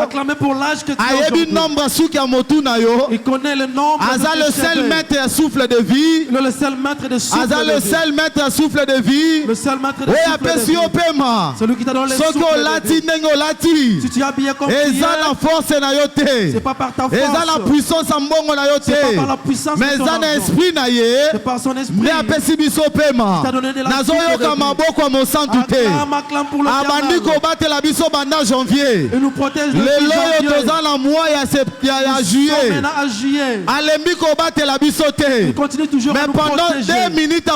Acclamer pour l'âge que tu as aujourd'hui. Il connaît le nombre le seul maître et souffle de vie. Le seul maître de souffle de vie. Le seul maître et souffle de vie. Le seul maître de souffle de vie. Celui qui t'a donné le souffle de vie. Si tu as bien compris, c'est pas par ta force. C'est pas par la puissance de ton argent. C'est par son esprit. Il t'a donné de la souffle de vie. Acclame pour le janvier. Il nous protège le juillet. Il continue toujours à nous protéger. Mais pendant 2 minutes,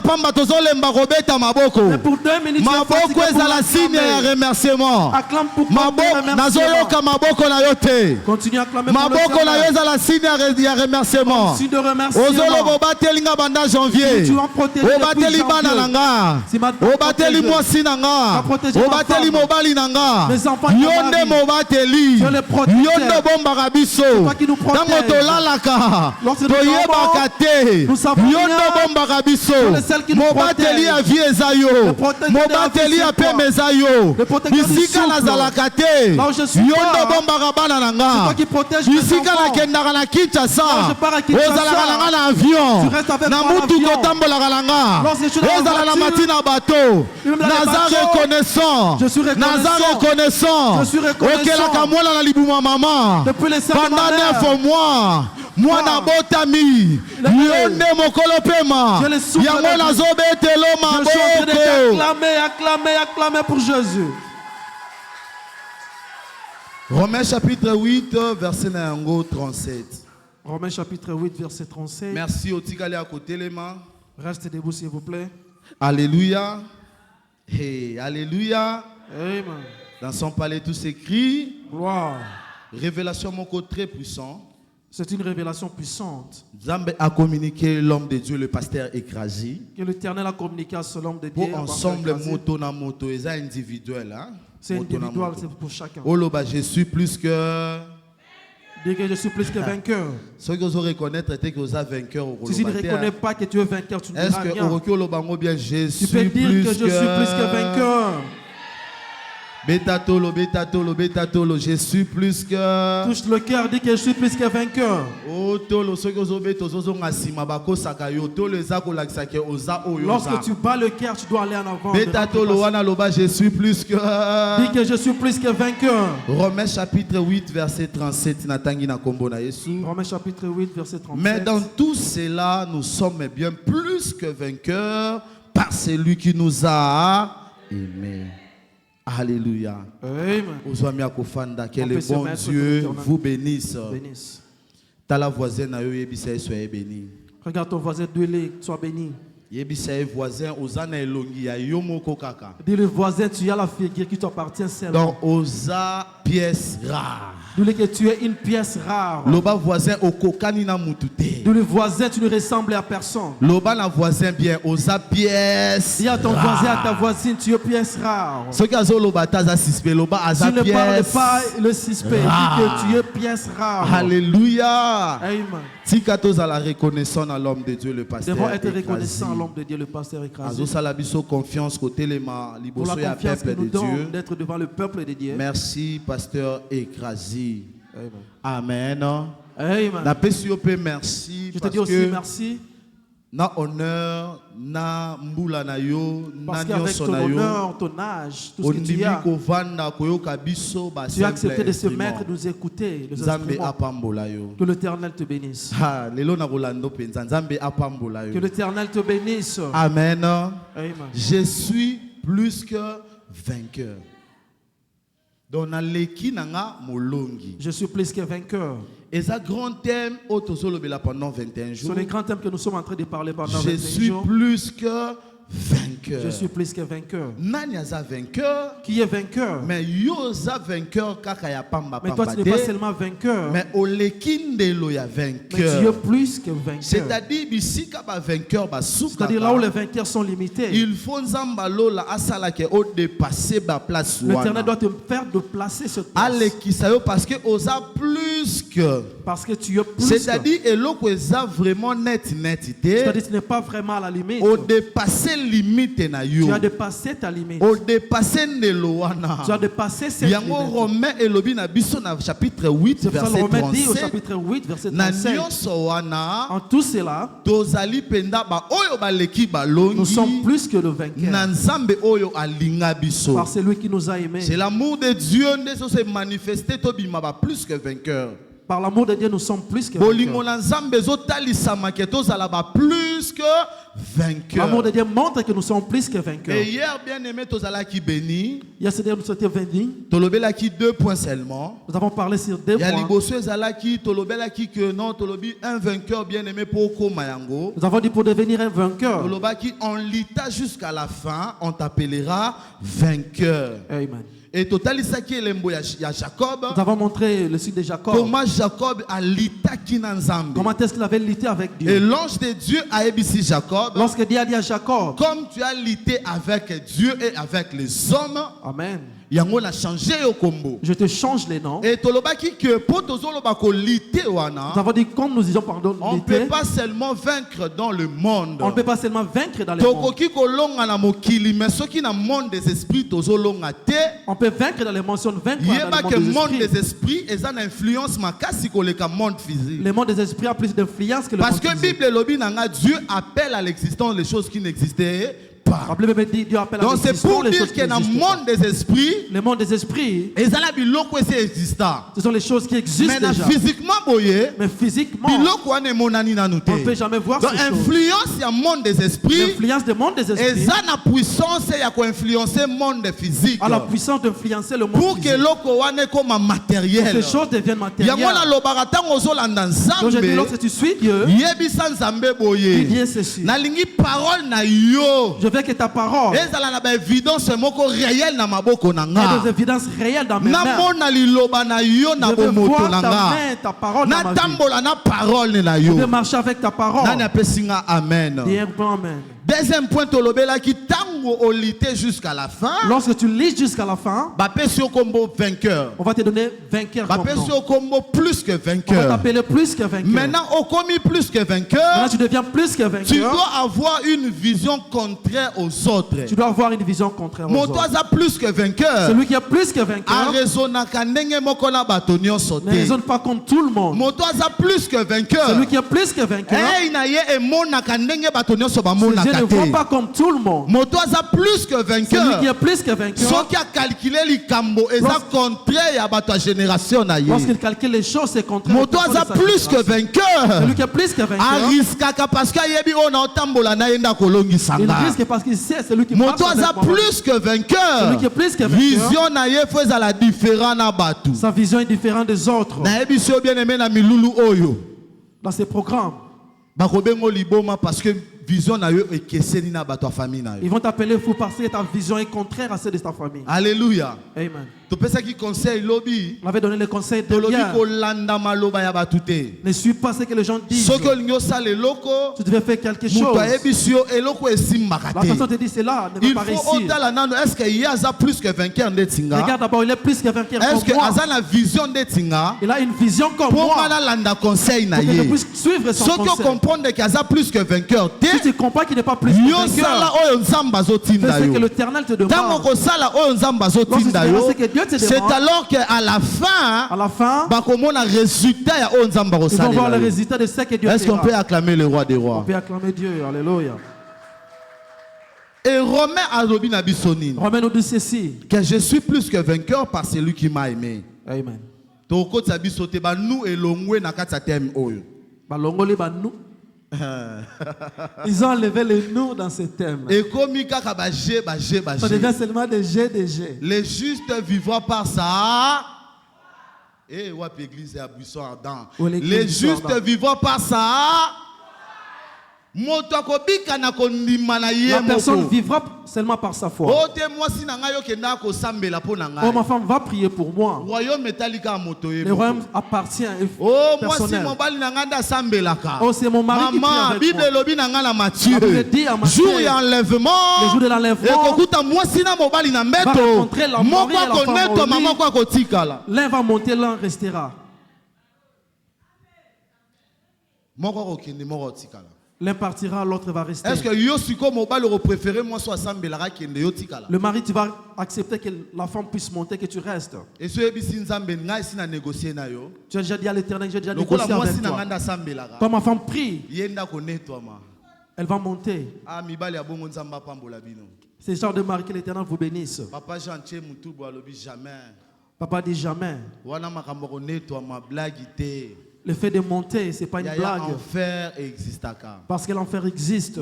mais pour 2 minutes, maboko ezala signe ya remerciement. Acclame pour nazoyoka maboko na yo te. Continue à acclamer pour maboko na yo ezala signe ya remerciement. Ozolo bobateli nga banda janvier. Obateli bana na nga. Obateli mwasi na nga. Obateli mobali na nga. Yonde mobateli. Yonde bombaka biso. Tango tolalaka. Toyebaka te. Yonde bombaka biso. Mobateli ya vie ezayo. Mobateli ya peme ezayo. Bisika nazalaka te. Yonde bombaka bana na nga. Bisika nakendaka na Kinshasa. Ozalaka na nga na avion. Na mutu kotambolaka na nga. Ezala na matina bato. Naza reconnaissant. Naza reconnaissant. Okelaka mwana na libuma mama. Pendant 9 mois. Moi na botami. Yonde mokolo pema. Yango nazobetelo maboko. Acclamez pour Jésus. Romains chapitre 8, verset 37. Romains chapitre 8, verset 37. Merci au Tikale à côté les mains. Restez debout s'il vous plaît. Alléluia. Hey, alléluia. Amen. Dans son palais tout s'écrit. Gloire. Révélation mon côté très puissant. C'est une révélation puissante. Zambé a communiqué l'homme de Dieu, le pasteur Écrasé. Que l'Éternel a communiqué à ce l'homme de Dieu. Pour ensemble, moto na moto, c'est individuel. Hein? C'est individuel, c'est pour chacun. Oloba, je suis plus que. Dis que je suis plus que vainqueur. Ceux qui osent reconnaître que vous êtes vainqueur. Si tu ne reconnais pas que tu es vainqueur, tu ne diras rien. Est-ce que tu peux dire que je suis plus que vainqueur. Betatolo, je suis plus que. Touche le cœur, dis que je suis plus que vainqueur. Lorsque tu bats le cœur, tu dois aller en avant. Je suis plus que. Dis que je suis plus que vainqueur. Romains chapitre 8, verset 37. Romains chapitre 8, verset 37. Mais dans tout cela, nous sommes bien plus que vainqueurs par celui qui nous a aimés. Alléluia. Amen. Que le bon Dieu vous bénisse. T'as la voisine, soyez béni. Regarde ton voisin, sois béni. Dis le voisin, tu as la figure qui t'appartient seulement. Donc, osa pièce rare. Dis-le que tu es une pièce rare. Loba voisin okokani na mutute. Dis le voisin, tu ne ressembles à personne. Loba la voisin bien osa pièce. Dis à ton voisin, à ta voisine, tu es pièce rare. Ce qui a loba taza suspect, loba aza pièce. Tu ne parles pas le suspect. Dis que tu es pièce rare. Alléluia. Amen. Tikatos à la reconnaissance à l'homme de Dieu, le pasteur. Devons être reconnaissants à l'homme de Dieu, le pasteur Écrasé. Confiance côté les mains, pour la confiance que nous donne d'être devant le peuple de Dieu. Merci, pasteur Écrasé. Amen. Amen. Merci. Je te dis aussi merci. Na honneur, na mbula na yo, parce qu'avec ton honneur, ton âge, tout ce que tu as, tu as accepté de se mettre, de nous écouter. Que l'Éternel te bénisse. Que l'Éternel te bénisse. Amen. Amen. Je suis plus que vainqueur. Je suis plus que vainqueur. Et ça grand thème pendant 21 jours. C'est le grand thème que nous sommes en train de parler pendant 21 jours. Je suis plus que vainqueur. Je suis plus que vainqueur. Nanya vainqueur. Qui est vainqueur? Mais yoza vainqueur kaka ya pamba. Mais toi tu n'es pas seulement vainqueur. Mais olekindelo ya vainqueur. Mais tu es plus que vainqueur. C'est-à-dire bisika ba vainqueur ba souka. C'est-à-dire là où les vainqueurs sont limités. Il faut nzambalo la asala ke o dépasser ba place wana. L'Éternel doit te faire déplacer cette place. Alekisayo parce que oza plus que. Parce que tu es plus. C'est-à-dire eloko eza vraiment net. C'est-à-dire tu n'es pas vraiment à la limite. Au dépasser limite na yo. Tu as dépassé ta limite. O dépassé neloana. Tu as dépassé cette limite. Yango Romain elobi na biso na chapitre 8 verset 37. Dit au chapitre 8 verset 37. Na nyonso wana. En tout cela, tozali penda ba oyo baleki balongi. Nous sommes plus que le vainqueur. Na nzambe oyo alinga biso. Par celui qui nous a aimés. C'est l'amour de Dieu nde so se manifester to bima ba plus que vainqueur. Par l'amour de Dieu, nous sommes plus que vainqueurs. L'amour de Dieu montre que nous sommes plus que vainqueurs. Et hier, bien aimé, tozalaki béni. Yesterday, nous sommes bénis. Tolobelaki 2 points seulement. Nous avons parlé sur 2 points. Yaliboso ezalaki tolobelaki que non, tolobi un vainqueur bien aimé pour Komayango. Nous avons dit pour devenir un vainqueur. Tolobaki on lita jusqu'à la fin, on t'appellera vainqueur. Amen. Et totalisaki elembo ya Jacob. Nous avons montré le site de Jacob. Comment Jacob a litaki na Nzambe. Comment est-ce qu'il avait lité avec Dieu. Et l'ange de Dieu a ébissi Jacob. Lorsque Dieu a dit à Jacob. Comme tu as lité avec Dieu et avec les hommes. Amen. Yango na changé au combo. Je te change les noms. Et tolobaki que potozolo bako lité wana. Nous avons dit comme nous disons pardon. On ne peut pas seulement vaincre dans le monde. On ne peut pas seulement vaincre dans le monde. Tokoki kolonga na mokili mais soki na monde des esprits tozolonga te. On peut vaincre dans les mentions, vaincre dans le le monde des esprits et ça a une influence makasi koleka monde physique. Le monde des esprits a plus d'influence que le monde physique. Parce que Bible lobi nanga Dieu appelle à l'existence les choses qui n'existaient pas. Donc c'est pour dire que dans le monde des esprits, le monde des esprits, ce sont les choses qui existent mais déjà. Mais physiquement, on ne peut jamais voir ces choses. L'influence du monde des esprits, l'influence du monde des esprits, et ça la puissance qui influencer le monde physique. À la puissance d'influencer le monde pour physique. Que l'oko comme matériel. Ces choses deviennent matérielles. Donc je dis lorsque tu suis Dieu, il dit ceci. Je veux que ta parole ait des évidences réelles dans mes mains. Je veux voir ta main, ta parole dans ma vie. Je veux marcher avec ta parole. Amen. Deuxième point, qui tango au lité jusqu'à la fin. Lorsque tu lis jusqu'à la fin, on va te donner vainqueur. Plus que vainqueur. On va t'appeler plus que vainqueur. Maintenant, au commis plus que vainqueur. Maintenant, tu deviens plus que vainqueur. Tu dois avoir une vision contraire aux autres. Tu dois avoir une vision contraire aux autres. Plus que vainqueur. Celui qui est plus que vainqueur ne raisonne pas comme tout le monde. Plus que vainqueur. Celui qui est plus que vainqueur je ne vois pas comme tout le monde. Plus que vainqueur. Celui qui est plus que vainqueur. Ceux qui a calculé les cambo et ça contraire à ta génération. Lorsqu'il calcule les choses, c'est contraire. Plus que vainqueur. Celui qui est plus que vainqueur. Parce il risque parce qu'il sait celui qui marche avec moi. Plus que vainqueur. Celui qui est plus que vainqueur. Vision naie fait à la différence na batu. Sa vision est différente des autres. Na ebiso bien aimé na milulu oyo. Dans ces programmes. Bakobengo liboma parce que vision na yo ekeseni na bato famille na yo. Ils vont t'appeler fou parce que ta vision est contraire à celle de ta famille. Alléluia. Amen. Tu peux ça qui conseille lobby. On avait donné le conseil de hier. Ne suis pas ce que les gens disent. Tu devais faire quelque chose. La personne te dit c'est là, ne va pas réussir. Est-ce qu'il y a plus que vainqueur de Tinga? Regarde d'abord, il est plus que vainqueur comme moi. Est-ce qu'il a la vision de Tinga? Il a une vision comme moi. Pour conseil na que je puisse suivre son conseil. Si tu comprends qu'il y a plus que vainqueur, si tu comprends qu'il n'est pas plus que vainqueur, fais ce que l'Éternel te demande. Lorsque que Dieu c'est alors qu'à la fin, ils vont voir le résultat de ce que Dieu fera. Est-ce qu'on peut acclamer le roi des rois? On peut acclamer Dieu, alléluia. Et Romain nous dit ceci, que je suis plus que vainqueur par celui qui m'a aimé. Amen. Ils ont enlevé le nous dans ce thème. Ça devient seulement des G, des G. Les justes vivront par ça. Et l'église est à buisson ardent. Les justes vivront par ça. La personne vivra seulement par sa foi. Oh, ma femme va prier pour moi. Le royaume appartient personnel. Oh, c'est mon mari qui prie avec moi. La Bible dit à Matthieu, le jour de l'enlèvement, va rencontrer la mari et la femme. L'un va monter, l'un restera. L'un partira, l'autre va rester. Est-ce que yo siko mobile le préféré moi soit sambelaka kende yo tikala? Le mari, tu vas accepter que la femme puisse monter, que tu restes. Et ce ebisi nzambe ngai sina négocier na yo. Tu as déjà dit à l'Éternel, j'ai déjà Lokola négocié moi avec sina toi. nganda sambelaka. Quand ma femme prie, Yenda konetwa ma. elle va monter. Ah mibali ya bongo nzamba pambola bino. C'est le genre de mari que l'Éternel vous bénisse. Papa Jean-Ché Mutubu alobi jamais. Papa dit jamais. Wana makambo konetwa ma blague te. Le fait de monter, ce n'est pas une blague. L'enfer existe. Parce que l'enfer existe.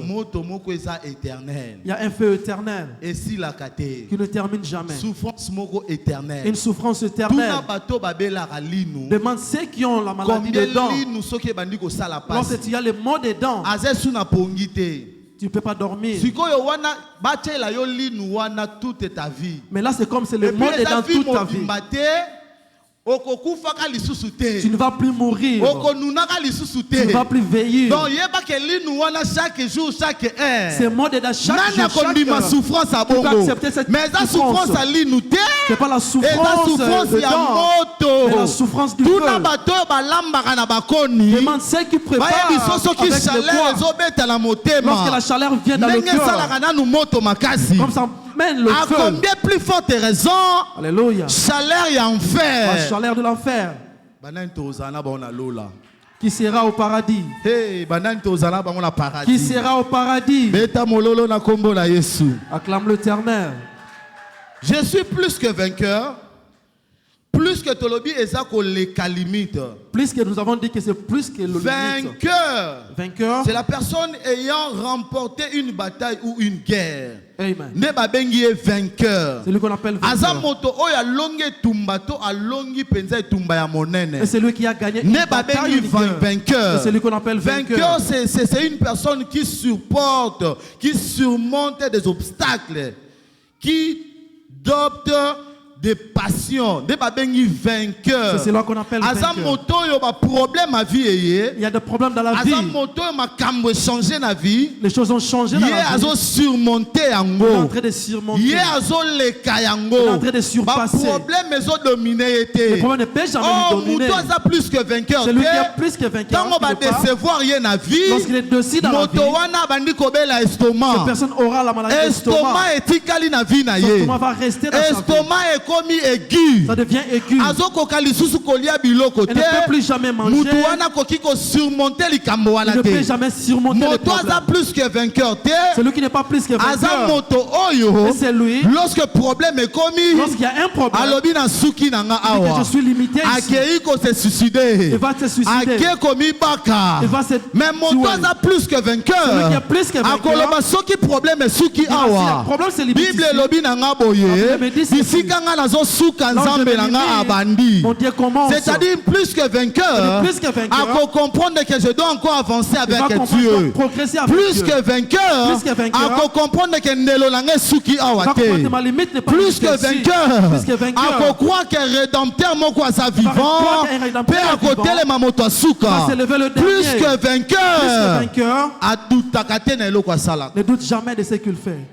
Éternel. Il y a un feu éternel et si la kate, qui ne termine jamais. Souffrance éternelle. Une souffrance éternelle. Demande ceux qui ont la maladie des dents. Lorsque tu as les maux des dents, tu ne peux pas dormir. Mais là, c'est comme c'est le mot des dents toute ta vie. Tu ne vas plus mourir. Tu ne vas plus veiller. Donc, chaque jour, chaque heure. C'est mot de chaque jour, chaque heure. Souffrance à bongo. Mais la souffrance à l'inouté. C'est pas la souffrance de dents, mais la souffrance du feu. Demande ceux qui préparent avec le poids. Lorsque la chaleur vient dans le cœur, comme ça mène le feu. À combien plus forte raison? Alléluia. Chaleur et enfer. La chaleur de l'enfer. Qui sera au paradis? Hey, qui sera au paradis? Acclame l'Éternel. Je suis plus que vainqueur. Plus que Tolobi Ezako les limite. Plus que nous avons dit que c'est plus que le vainqueur. Vainqueur. C'est la personne ayant remporté une bataille ou une guerre. Amen. Ne babengi est vainqueur. C'est lui qu'on appelle vainqueur. Azamoto oya longue tumbato a longue penza et tumba ya monene. Et c'est lui qui a gagné une bataille. Vainqueur. C'est celui qu'on appelle vainqueur. Vainqueur, c'est une personne qui supporte, qui surmonte des obstacles, qui adopte des passions, des babengi vainqueurs. C'est celui qu'on appelle vainqueur. Il y a des problèmes dans la vie. Les choses ont changé dans la vie. Il est en train de surmonter. Il est en train de surpasser. Le problème ne peut jamais lui dominer. C'est lui qui est plus que vainqueur. Lorsqu'il est décide dans la vie, cette personne aura la maladie d'estomac. Son estomac va rester dans sa vie. Aigu. Ça devient aigu. Elle ne peut plus jamais manger. Il ne peut jamais surmonter les problèmes. Plus que vainqueur. Celui qui n'est pas plus que vainqueur. Et c'est lui. Lorsque problème est commis, lorsqu'il y a un problème, que je suis limité ici, il va se suicider. Il va se mais mon a plus que vainqueur. Celui qui est plus que vainqueur. Le problème c'est limité. Bible lobi nanga boye. C'est-à-dire plus que vainqueur. À comprendre que je dois encore avancer avec Dieu. Plus que vainqueur. À comprendre que ndelo nanga suki awate. Plus que vainqueur. À croire que rédempteur moko sa vivant. Père à côté les mamoto suka. Plus que vainqueur. À doutakate na eloko sala. Ne doute jamais de ce qu'il fait.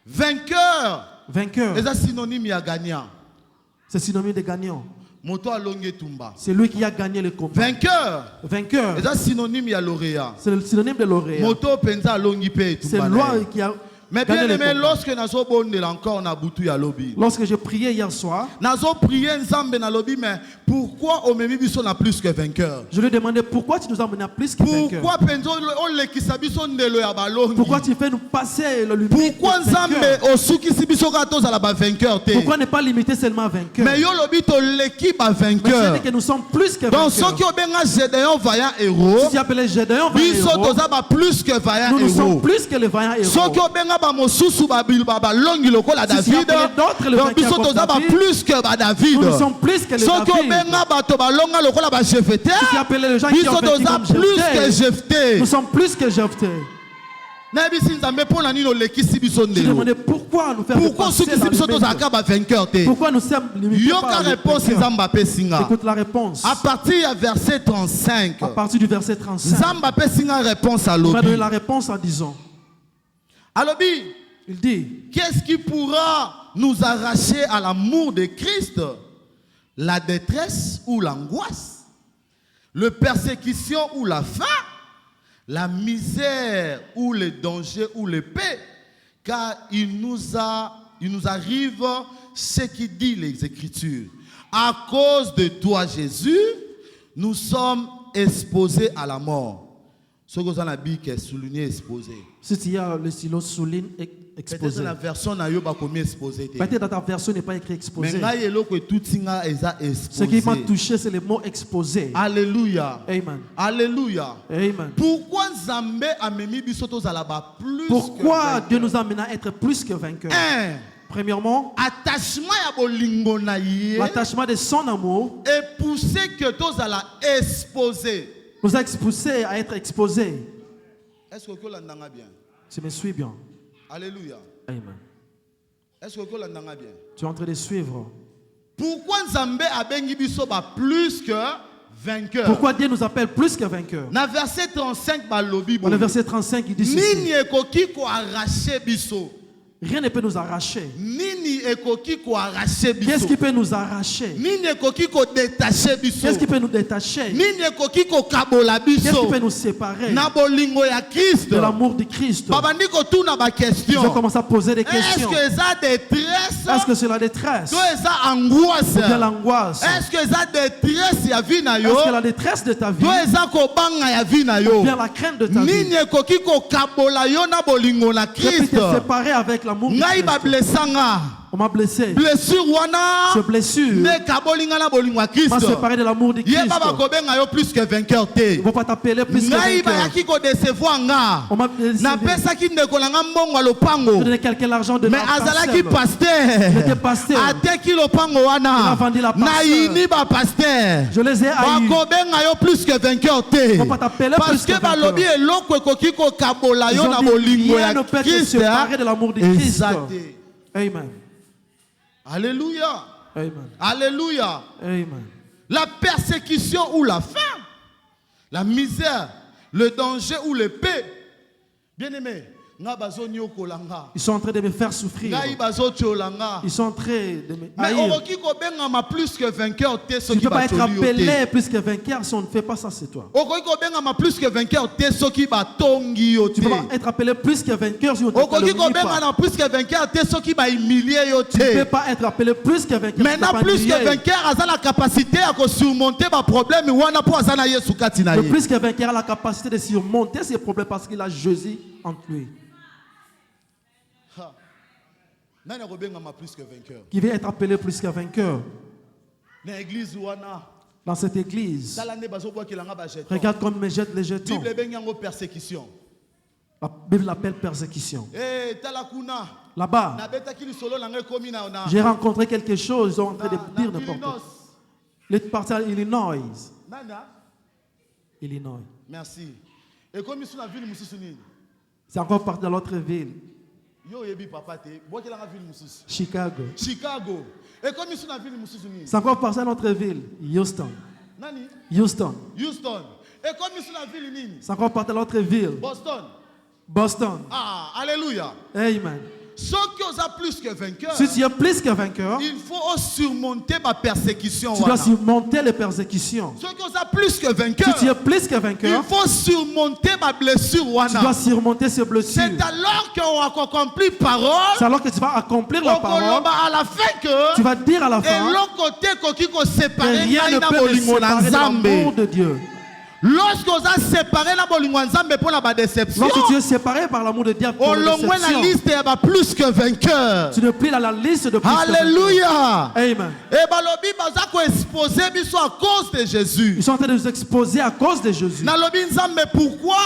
Vainqueur. C'est synonyme de gagnant. C'est synonyme de gagnant. C'est lui qui a gagné le combat. Vainqueur. C'est synonyme de lauréat. C'est le synonyme de lauréat. C'est loi qui a. Mais bien aimé, lorsque je priais hier soir, pourquoi au même biso na plus que vainqueur? Je lui demandais pourquoi tu nous as mené à plus que vainqueur. Pourquoi tu fais nous passer le lumière? Pourquoi ne pas limiter seulement à vainqueur? Mais yo lobito l'équipe à vainqueur. Mais que nous sommes plus que vainqueurs. Donc ceux qui ont bien Gédéon vaillant héros, si tu appelles Gédéon vaillant héros, plus que vaillant héros. Nous sommes plus que les vaillants héros. Ceux qui ont bien mosusu babilba longi lokola David. Donc biso toza ba plus que ba David. Nous sommes plus que les David. Ceux qui ont bien bato balonga lokola ba Jephthé. Biso toza plus que Jephthé. Nous sommes plus que Jephthé. Je demandais pourquoi nous faire pourquoi nous sommes limités par la réponse. Écoute la réponse. À partir du verset 35. À partir du verset 35. On va donner la réponse en disant. Il dit, qu'est-ce qui pourra nous arracher à l'amour de Christ? La détresse ou l'angoisse? La persécution ou la faim? la misère ou le danger ou le paix, car il nous arrive ce qui dit les Écritures. À cause de toi, Jésus, nous sommes exposés à la mort. Ce que vous avez dit, c'est souligné exposé. Si tu as le stylo souligne exposé. Peut-être la version n'a pas commis exposé. Peut-être dans ta version n'est pas écrit exposé. Mais ce qui m'a touché, c'est le mot exposé. Alléluia. Amen. Alléluia. Amen. Pourquoi Zambé a mis bisoto zalaba plus? Pourquoi Dieu nous amène à être plus que vainqueurs? Premièrement, l'attachement de son amour et pousser que tous à la exposer. Nous a expulsés à être exposés. Est-ce que vous l'entendez bien? Tu me suis bien. Alléluia. Amen. Est-ce que vous l'entendez bien? Tu es en train de suivre. Pourquoi Zambé a bengi bisoba plus que vainqueur? Pourquoi Dieu nous appelle plus que vainqueurs? Dans verset 35 balobi. Dans le verset 35 il dit ceci. Nini ekoki ko arracher biso. Rien ne peut nous arracher. Qu'est-ce qui peut nous arracher? Qu'est-ce qui peut nous détacher? Qu'est-ce qui peut nous séparer de l'amour de Christ? Ils ont commencé à poser des questions. Est-ce que c'est la détresse? Ou bien l'angoisse? Est-ce que c'est la détresse de ta vie? Ou bien la crainte de ta vie? Qu'est-ce qui t'est séparé avec l'amour de Christ? On m'a blessé. Ce blessure m'a séparé de l'amour de Christ. Ils ne vont pas t'appeler plus que vainqueur. On m'a donné quelqu'un l'argent de mais azalaki pasteur. Il était pasteur. Il a vendu la pasteur. Je les ai haïs. Plus que vainqueur. Ils ne vont pas t'appeler plus que vainqueur. Rien ne peut te séparer de l'amour de Christ. Amen. Alléluia. Amen. Alléluia. Amen. La persécution ou la faim, la misère, le danger ou le paix. Bien-aimé, ils sont en train de me faire souffrir. Ils sont en train de me haïr. Tu ne peux pas être appelé plus que vainqueur si on ne fait pas ça, c'est toi. Tu ne peux pas être appelé plus que vainqueur si on ne te calomnie pas. Tu ne peux pas être appelé plus que vainqueur. Maintenant, plus que vainqueur a la capacité à surmonter les problèmes. Le plus que vainqueur a la capacité de surmonter ses problèmes parce qu'il a Jésus entre lui. Qui veut être appelé plus que vainqueur? Dans cette église, regarde comme me jette les jetons. La Bible l'appelle persécution. Là-bas, j'ai rencontré quelque chose, ils sont en train de dire n'importe quoi. Les partis à Illinois. Illinois. Merci. C'est encore parti dans l'autre ville. Chicago. Chicago. C'est encore parti dans notre ville. Houston. Houston. Houston. C'est encore parti dans l'autre ville. Boston. Boston. Ah, alléluia. Amen. Ceux qui ont plus que vainqueur, si tu es plus que vainqueur, il faut surmonter ma persécution. Tu dois surmonter les persécutions. Ceux qui ont plus que vainqueur, si tu es plus que vainqueur, il faut surmonter ma blessure. Tu dois surmonter ces blessures. C'est alors qu'on accomplit parole. C'est alors que tu vas accomplir la parole. À la fin que tu vas dire à la fin. Et l'autre côté que rien ne peut te séparer de l'amour de Dieu. Lorsque vous êtes séparé pour la déception, lorsque tu es séparé par l'amour de Dieu pour la déception, la liste est plus que vainqueur. Tu ne plis dans la liste de plus Alléluia. Que vainqueur. Amen. À cause de Jésus. Ils sont en train de nous exposer à cause de Jésus. Mais pourquoi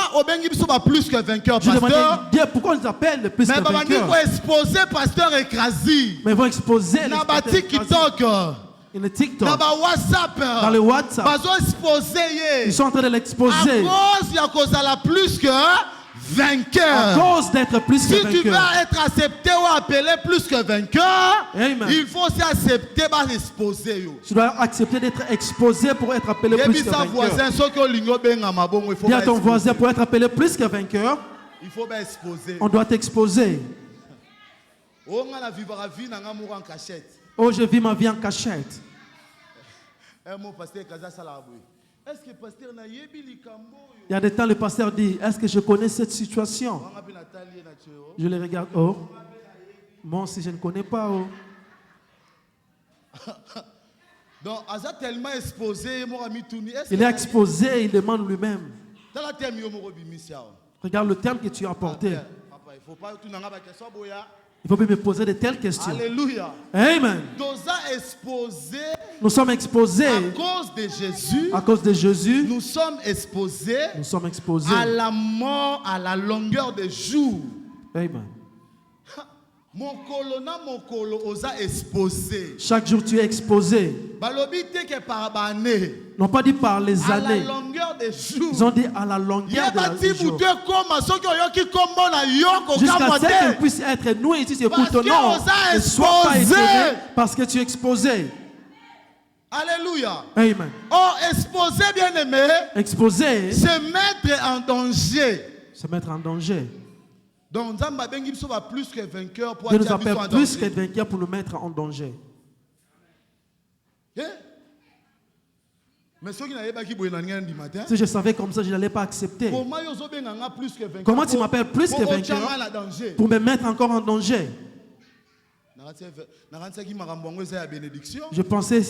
plus que vainqueur, pasteur? Dieu, pourquoi on les appelle plus que vainqueur? Mais ils vont exposer pasteur écrasé. Mais ils vont exposer les TikTok. In le TikTok, dans le WhatsApp, ils sont en train de l'exposer à cause de plus que vainqueur. À cause d'être plus que vainqueur. Si tu veux être accepté ou appelé plus que vainqueur, Amen. Il faut aussi accepter d'être exposé. Tu dois accepter d'être exposé pour être appelé plus que vainqueur. Dis à ton voisin, pour être appelé plus que vainqueur, il faut exposer. On doit t'exposer. Oh, je vis ma vie en cachette. Un mot, pasteur Kaza Salaboué. Il y a des temps, le pasteur dit, est-ce que je connais cette situation? Je les regarde. Oh, moi aussi, je ne connais pas. Oh. Donc, tellement exposé, il est exposé, il demande lui-même. Regarde le terme que tu as apporté. Il faut me poser de telles questions. Alléluia. Amen. Nous sommes exposés à cause de Jésus. À cause de Jésus. Nous sommes exposés à la mort à la longueur des jours. Amen. Mon colo osa exposé. Chaque jour tu es exposé. N'ont pas dit par les années. À la longueur des jours. Ils ont dit à la longueur des jours. Jusqu'à ce qu'ils puissent être nous ici, c'est pour ton nom. Ne sois pas étonné parce que tu es exposé. Alléluia. Amen. Oh, exposé, bien aimé. Exposé. Se mettre en danger. Se mettre en danger. Donc, Dieu nous appelle plus que vainqueurs pour nous mettre en danger. Si je savais comme ça, je n'allais pas accepter. Comment tu m'appelles plus que vainqueur pour me mettre encore en danger? Je pensais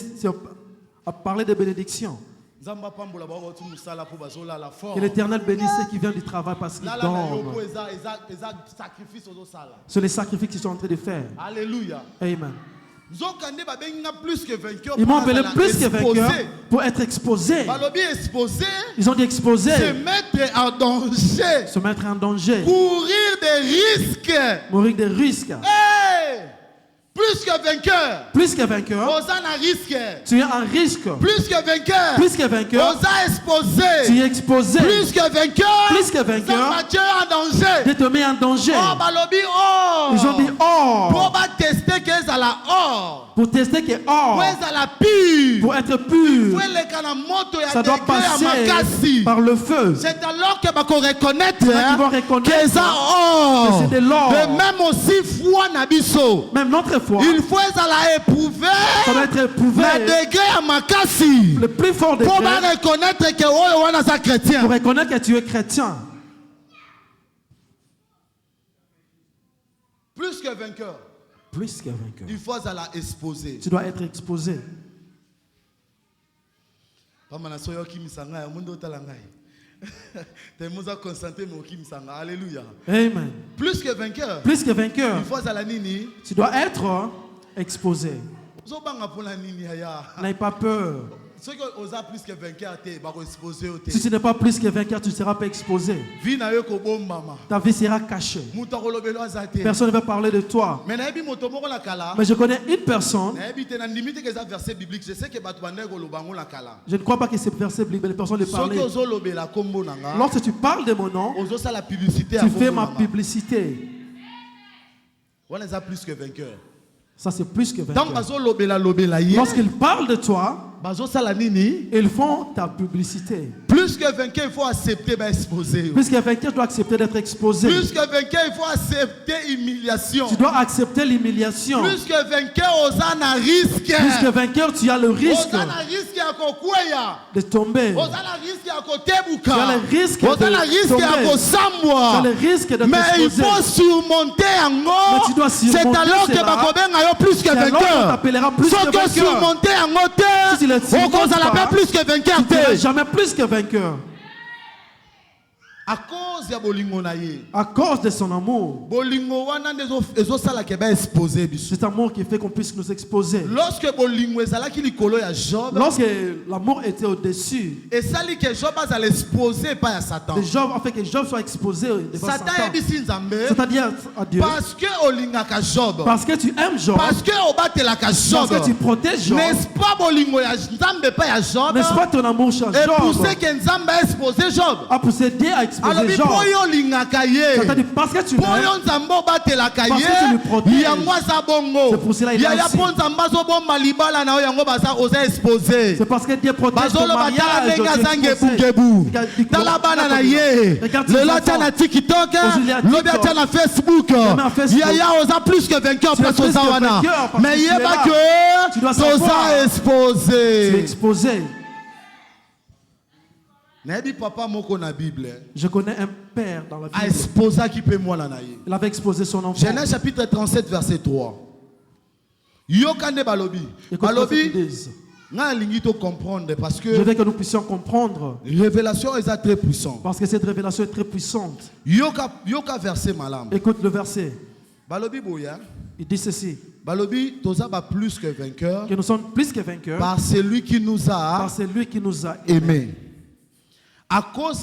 à parler de bénédiction. Que l'Éternel bénisse ceux qui viennent du travail parce qu'ils dorment. C'est les sacrifices qu'ils sont en train de faire. Alléluia. Amen. Ils m'ont appelé plus que vainqueur pour être exposé. Ils ont dit exposé. Se mettre en danger. Se mettre en danger. Courir des risques. Mourir des risques. Hey! Plus que vainqueur. Plus que vainqueur. Tu es en risque. Plus que vainqueur. Plus que vainqueur. Exposé. Tu es exposé. Plus que vainqueur. Plus que vainqueur. En danger. De te mettre en danger. Oh, ils ont dit or. Pour tester qu'est-ce à la or. Pour tester que or. Pour être pur. Ça doit passer par le feu. C'est alors que va reconnaître que ça or. C'est de l'or. Même aussi foi nabiso. Même notre foi. Il faut la éprouver. Ça doit être éprouvé. Le degré à makasi. Le plus fort degré. Pour reconnaître que on est chrétien. Pour reconnaître que tu es chrétien. Plus que vainqueur. Plus que vainqueur. Il faut la exposer. Tu dois être exposé. Alléluia. Amen. Plus que vainqueur. Plus que vainqueur. Il faut la nini. Tu dois être exposé. N'aie pas peur. Si tu n'es pas plus que vainqueur, tu ne seras pas exposé. Ta vie sera cachée. Personne ne va parler de toi. Mais je connais une personne. Je ne crois pas que c'est verset biblique, les personnes le parlent. Lorsque tu parles de mon nom, tu fais ma publicité. Ça c'est plus que vainqueur. Lorsqu'ils parlent de toi, ils font ta publicité. Plus que vainqueur, il faut accepter d'être exposé. Plus que vainqueur, tu dois accepter d'être exposé. Plus que vainqueur, il faut accepter l'humiliation. Tu dois accepter l'humiliation. Plus que vainqueur, on a un risque. Plus que vainqueur, tu as le risque de tomber. Tu as le risque de tomber. Mais il faut surmonter un mot. C'est alors que tu plus que vainqueur. Sans que surmonter un mot. On cause à la paix plus que vainqueur. Tu ne jamais plus que vainqueur. À cause de son amour. C'est amour qui fait qu'on puisse nous exposer. Lorsque l'amour était au-dessus, Satan. Job a fait que Job soit exposé devant Satan. C'est-à-dire à Dieu. Parce que tu aimes Job. Parce que tu protèges Job. N'est-ce pas ton amour change Job? Et pour ce que Nzambe a exposé Job. A poussé Dieu à exposer Job. C'est-à-dire parce que tu l'aimes. Parce que tu le protèges. C'est pour cela qu'il a aussi. C'est parce que Dieu protège ton mariage. Plus que vainqueur. Mais il y a que tu dois exposé. Je connais un père dans la Bible. Il avait exposé son enfant. Genèse chapitre 37 verset 3. Yokande balobi. Balobi. Comprendre parce que je veux que nous puissions comprendre. Révélation est très puissante. Parce que cette révélation est très puissante. Yoka verset malam. Écoute le verset. Balobi boya. Il dit ceci. Balobi toza plus que vainqueurs. Que nous sommes plus que vainqueurs. Par celui qui nous a aimés. À cause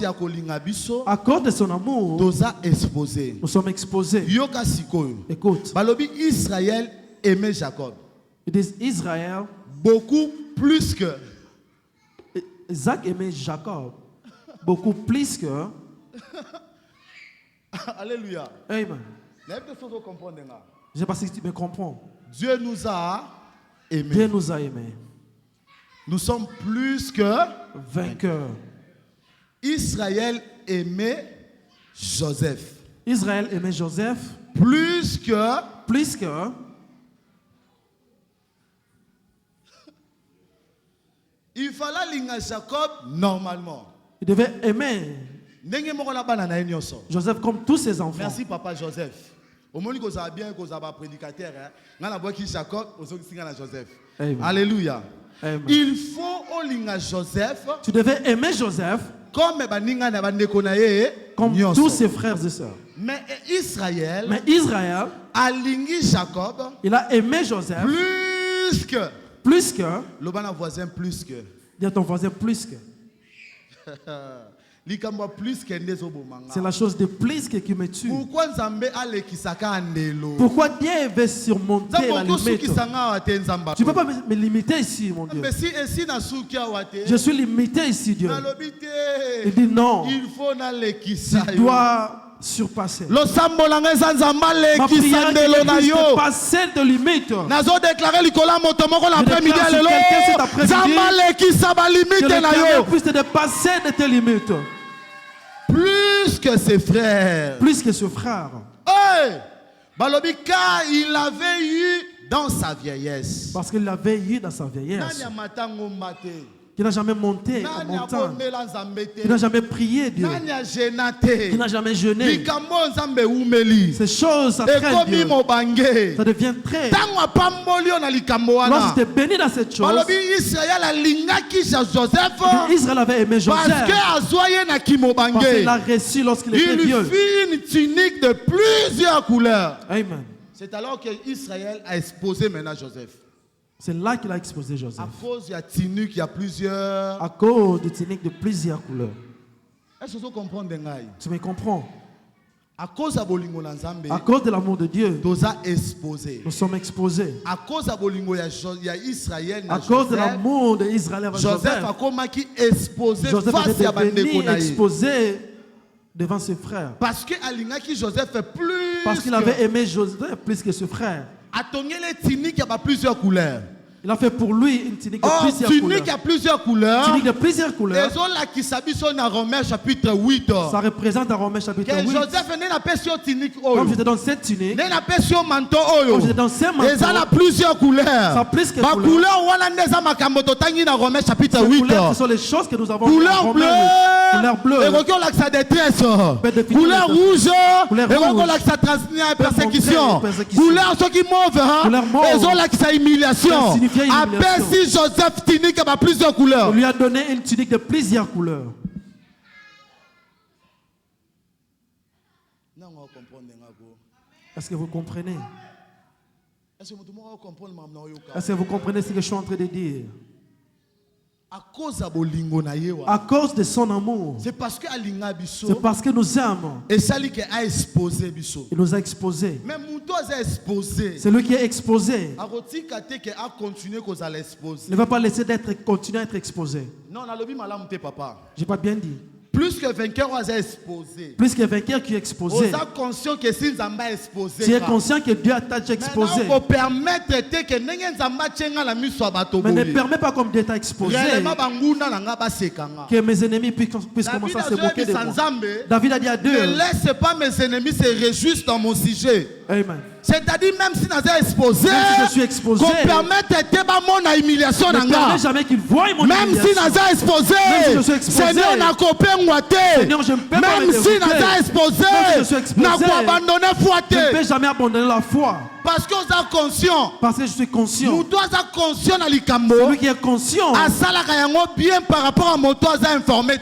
de son amour, nous sommes exposés. Écoute. Balobi Israël aimait Jacob. Il dit Israël beaucoup plus que. Isaac aimait Jacob. Beaucoup plus que. Alléluia. Amen. Je ne sais pas si tu me comprends. Dieu nous a aimés. Dieu nous a aimés. Nous sommes plus que vainqueurs. Israël aimait Joseph. Israël aimait Joseph. Plus que. Il fallait linga Jacob normalement. Il devait aimer Joseph comme tous ses enfants. Merci papa Joseph. Au moins que ça bien que ça va prédicateur Jacob Joseph. Alléluia. Amen. Il faut linga Joseph. Tu devais aimer Joseph comme tous ses frères et sœurs. Mais Israël a lingi Jacob. Il a aimé Joseph plus que le bon voisin plus que. Dis ton voisin plus que. C'est la chose de plus que qui me tue. Pourquoi Dieu veut surmonter la limite? Tu ne peux pas me limiter ici, mon Dieu. Je suis limité ici, Dieu. Il dit non. Tu dois surpasser. Ma prière est passer de limite. Plus de passer de tes limites. Plus que ses frères. Plus que ses frères. Hey! Balobika, il l'avait eu dans sa vieillesse. Parce qu'il l'avait eu dans sa vieillesse. Qui n'a jamais monté en montagne. Qui n'a jamais prié Dieu. Qui n'a jamais jeûné. Ces choses, ça traîne Dieu. Ça devient très. Lorsque tu es béni dans cette chose, Israël avait aimé Joseph. Parce qu'il a reçu lorsqu'il était vieux. Il lui fit une tunique de plusieurs couleurs. Amen. C'est alors que Israël a exposé maintenant Joseph. C'est là qu'il a exposé Joseph. À cause de la tunique, il y a plusieurs. À cause de tunique de plusieurs couleurs. Est-ce que tu comprends? Tu me comprends? À cause de l'amour de Dieu, nous sommes exposés. À cause de l'amour d'Israël, Joseph a été exposé devant ses frères. Parce que Joseph fait plus. Parce qu'il avait aimé Joseph plus que ses frères. Il y a plusieurs couleurs. Il a fait pour lui une tunique de plusieurs couleurs. Tunique à plusieurs couleurs. Tunique de plusieurs couleurs. Chapitre 8. Ça représente à Romains chapitre 8. Comme je te donne cette tunique. Comme je te donne ces manteaux. Il y a plusieurs couleurs. Ça a plus que couleurs. Chapitre 8. Ce sont les choses que nous avons. Couleur bleue. Couleur bleue. Couleur rouge. Persécution. Couleur humiliation. Après Joseph tunique a plusieurs couleurs. On lui a donné une tunique de plusieurs couleurs. Est-ce que vous comprenez? Est-ce que vous comprenez ce que je suis en train de dire? À cause de son amour. C'est parce que nous aimons. Et ça lui a exposé. Il nous a exposés. Mais exposé. C'est lui qui est exposé. Ne va pas laisser continuer à être exposé. Non, papa. J'ai pas bien dit. Plus que vainqueur qui est exposé. Plus que vainqueur qui est exposé. Tu es conscient que Dieu t'a exposé. Mais ne permets pas comme Dieu t'a exposé. Que mes ennemis puissent commencer à se moquer de moi. David a dit à Dieu. Ne laisse pas mes ennemis se réjouir dans mon sujet. Amen. C'est-à-dire même si nous sommes exposés, je suis exposé, qu'on permette de mon humiliation. Ne permet jamais qu'il voie mon même humiliation. si nous sommes exposés, même si je suis exposé, Seigneur n'a coupé Seigneur, je ne peux pas même me si nous dérouter. sommes exposés, n'a pas abandonné foi. Je ne peux jamais abandonner la foi. Parce que vous êtes conscient. Parce que je suis conscient. Nous dois être conscient dans l'ikambo. Celui qui est conscient. À ça la bien par rapport à mon toit informé.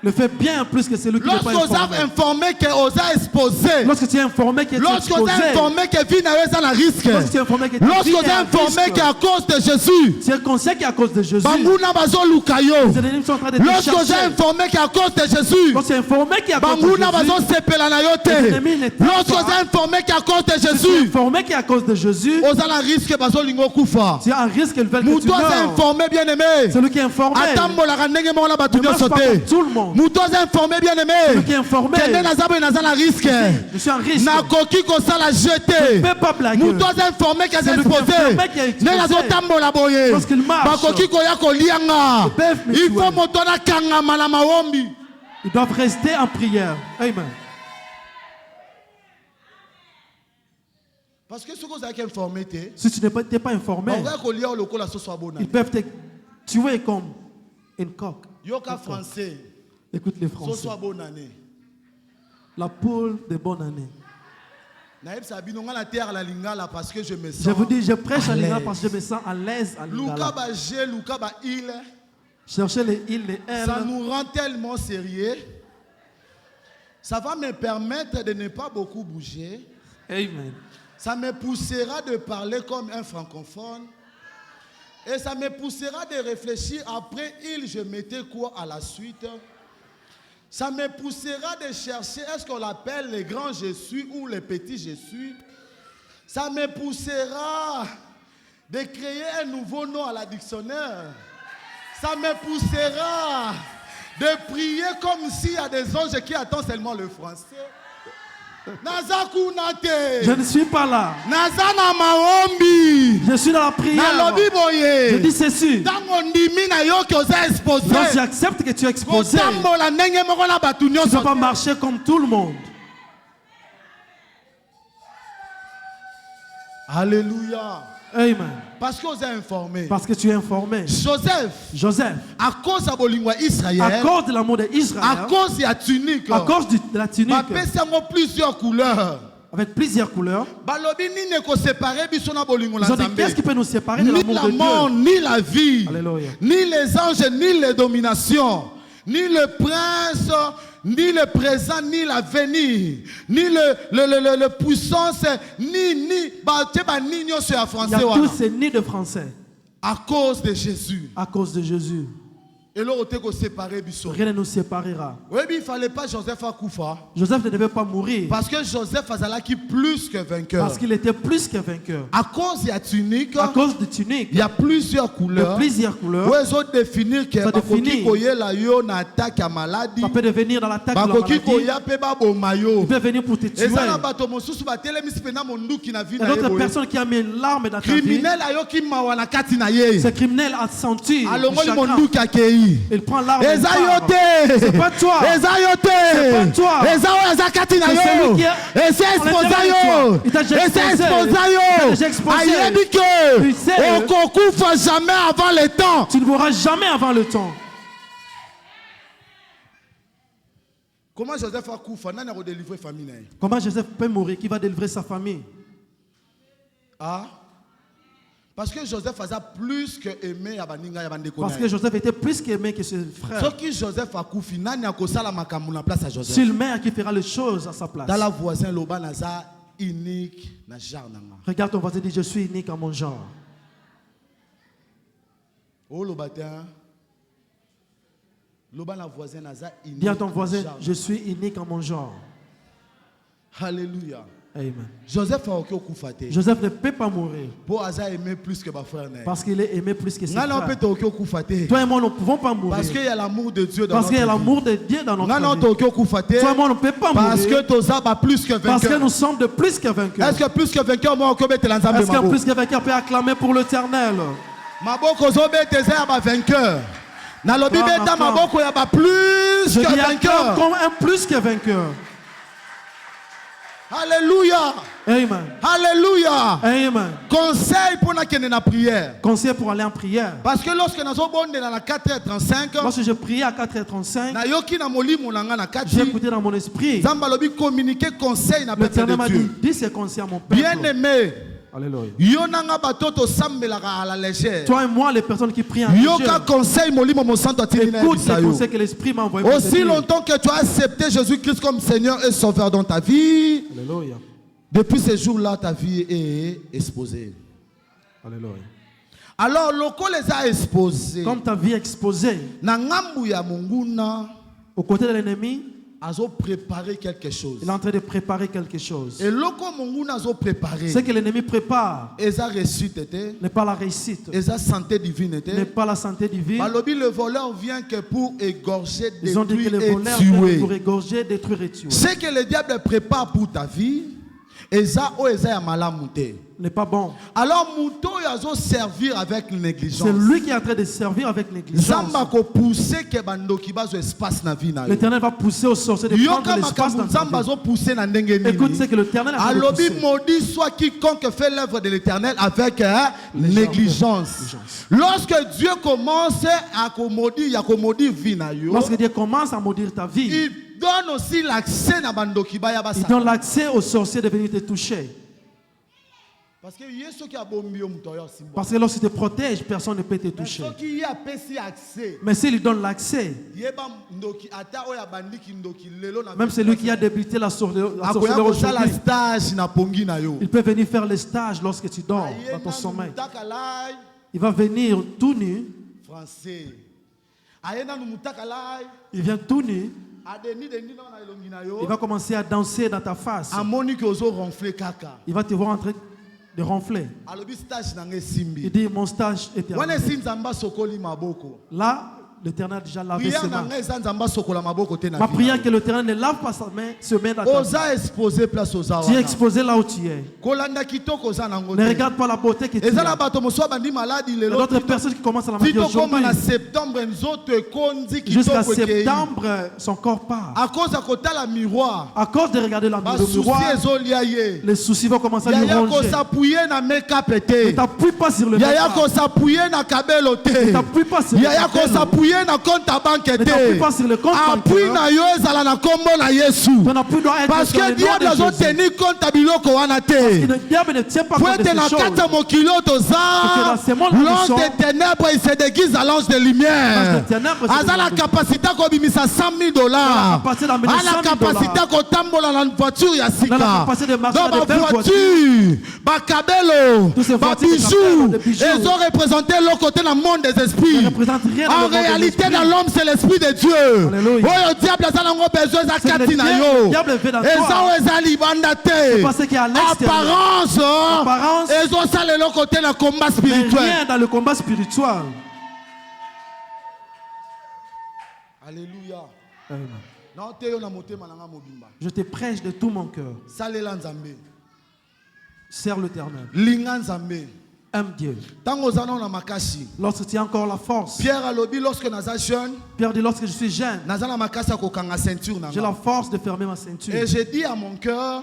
Le fait bien plus que celui qui n'est pas informé. Lorsque vous êtes informé que vous êtes exposé. Lorsque tu es informé que tu es exposé. Lorsque vous êtes informé que vie n'est pas un risque. Lorsque tu es informé que lorsque vous êtes informé qu'à cause de Jésus. Tu es conscient qu'à cause de Jésus. Banguna bazo lukayo. Les ennemis sont en train de te lorsque vous êtes informé qu'à cause de Jésus. Lorsque tu es informé qu'à cause de Banguna bazo sepela na yote. Lorsque vous êtes informé qu'à cause de Jésus. Tu es informé qu'à cause de Jésus. Vous avez un risque bazo lingo kufa. Tu as un risque qu'ils veulent que tu meurs. Nous dois informer bien aimé. Celui qui est informé. Atambola kanenge mo la batunya sauter. Tout le monde. Nous dois informer bien aimé. Celui qui est informé. Risque. Je suis en risque. Na koki ko sala jeter. Ne peux pas blaguer. Nous dois informer qu'elle est exposée. Lorsqu'il marche. Bakoki ko ya ko lianga. Il faut motona kanga mala maombi. Ils doivent rester en prière. Amen. Parce que ce que vous avez informé, si tu n'es pas informé, ils peuvent te tuer comme une coque. Yoka français. Écoute les Français. La poule de bonne année. Je vous dis, je prêche à Lingala parce que je me sens à l'aise à Lingala. Chercher les îles, les ailes. Ça nous rend tellement sérieux. Ça va me permettre de ne pas beaucoup bouger. Amen. Ça me poussera de parler comme un francophone. Et ça me poussera de réfléchir. Après il, je mettais quoi à la suite? Ça me poussera de chercher, est-ce qu'on l'appelle les grands je suis ou les petits je suis? Ça me poussera de créer un nouveau nom à la dictionnaire. Ça me poussera de prier comme s'il y a des anges qui attendent seulement le français. Je ne suis pas là. Je suis dans la prière. Je dis ceci. Donc j'accepte que tu es exposé. Tu ne peux pas marcher comme tout le monde. Alléluia. Amen. Parce que vous êtes informé. Parce que tu es informé. Joseph. À cause de Israël. À cause de l'amour d'Israël. À cause de la tunique. À cause de la tunique. Plusieurs couleurs. Avec plusieurs couleurs. Ils ont dit qu'est-ce qui peut nous séparer de l'amour de Dieu? Ni la mort, ni la vie. Alléluia. Ni les anges, ni les dominations. Ni le prince, ni le présent, ni l'avenir, ni le puissance, ni il y a tous ces nids de français. À cause de Jésus. À cause de Jésus. Et là, rien ne nous séparera. Oui, mais il ne fallait pas Joseph à Koufa. Joseph ne devait pas mourir. Parce que Joseph a plus que vainqueur. Parce qu'il était plus que vainqueur. À cause de la tunique. À cause de tunique. Il y a plusieurs couleurs. Plusieurs couleurs. Où ils ont définir que ça peut devenir dans l'attaque de la maladie. Il peut venir pour te tuer. Et d'autres personnes qui ont mis une larme dans ta vie. Ce criminel a senti le chagrin. Il prend l'arme. C'est pas toi. C'est pas toi. C'est celui qui est. Il t'a déjà exposé. Tu sais. Jamais avant le temps. Tu ne mourras jamais avant le temps. Comment Joseph a coupé? Famille. Comment Joseph peut mourir? Qui va délivrer sa famille? Ah? Parce que Joseph faisait plus que aimer Abaninga Yabandeko. Parce que Joseph était plus qu'aimé que ses frères. Ce qui Joseph a coupé, nani akosala makambu na place à Joseph. C'est le maire qui fera les choses à sa place. Dans la voisin loba naza unique na genre nanga. Regarde ton voisin, dit je suis unique en mon genre. Oh lobatin. Loba na voisin naza unique. Dis à ton voisin, je suis unique en mon genre. Alléluia. Amen. Joseph ne peut pas mourir. Parce qu'il est aimé plus que ses frères. Toi et moi, nous ne pouvons pas mourir. Parce qu'il y a l'amour de Dieu dans notre vie. Parce qu'il y a l'amour de Dieu dans notre vie. Toi et moi, nous ne pouvons pas mourir. Parce que nous sommes de plus que vainqueurs. Est-ce que plus que vainqueur, est-ce que plus que vainqueur peut acclamer pour l'Éternel? Je dis encore comme un plus que vainqueur. Alléluia. Amen. Alléluia. Amen. Conseil pour la prière. Conseil pour aller en prière. Parce que lorsque nous sommes à 4h35, lorsque je priais à 4h35, j'ai écouté dans mon esprit. L'Éternel m'a dit, dis ces conseils à mon peuple. bien aimé. Alléluia. Toi et moi, les personnes qui prient en écoute les conseils que l'Esprit m'a envoyé. Aussi longtemps que tu as accepté Jésus-Christ comme Seigneur et Sauveur dans ta vie, Alléluia. Depuis ce jour-là, ta vie est exposée. Alléluia. Alors, loko les a exposés. Comme ta vie est exposée, aux côtés de l'ennemi, préparé quelque chose. il est en train de préparer quelque chose. Et loko monguna azo préparé. Ce que l'ennemi prépare n'est pas la réussite, santé divine n'est pas la santé divine. Le voleur vient que pour égorger, ils ont dit que le détruire voleur et vient tuer. pour égorger, détruire et tuer. Ce que le diable prépare pour ta vie, n'est pas bon. alors Mouto yazo servir avec négligence. C'est lui qui est en train de servir avec négligence. L'Éternel va pousser aux sorciers de prendre l'espace dans ta vie. Écoute ce que l'Éternel a fait. Maudit soit quiconque fait l'œuvre de l'Éternel avec négligence. Lorsque Dieu commence à maudire vie na yo, lorsque Dieu commence à maudire ta vie, il donne aussi l'accès na bandoki baya basa. Il donne l'accès aux sorciers de venir te toucher. Parce que lorsqu'il te protège, personne ne peut te toucher. Mais s'il lui donne l'accès, même celui qui a débuté la sorcellerie aujourd'hui, il peut venir faire le stage lorsque tu dors dans ton sommeil. Il va venir tout nu. Il vient tout nu. Il va commencer à danser dans ta face. Il va te voir en train de ronfler. Il dit mon stage est terminé. Là, l'Éternel a déjà lavé ses mains. Ma prière que l'Éternel ne lave pas sa main, se met dans ta vie. Tu es exposé là où tu es. Ne regarde pas la beauté que tu as. Il y a d'autres personnes qui commencent à la maladie aujourd'hui. Jusqu'à septembre, son corps part. À cause de regarder la miroir, les soucis vont commencer à lui ronger. Ne t'appuie pas sur le make-up. Ne t'appuie pas sur le make-up. Na compte à banque appui na yo ezala na kombo na Yesu parce que diable a tenu compte biloko wana te pointe na kata mokilo toza l'ange des ténèbres il se déguise à l'ange de lumière a la capacité ko bimisa $100,000 a la capacité ko tambola na voiture ya sika donc ba voiture ba kabelo ba bijoux ils ont représenté le côté dans le monde des esprits. En réalité dans l'homme c'est l'esprit de Dieu. Alléluia. Oh le diable a besoin de kati na yo. Apparence ils ont ça le côté dans le combat spirituel. Rien dans le combat spirituel. Alléluia. Amen. Je te prêche de tout mon cœur. Serre l'Éternel. Aime Dieu. Lorsque tu as encore la force. Pierre dit lorsque je suis jeune, j'ai la force de fermer ma ceinture. Et je dis à mon cœur,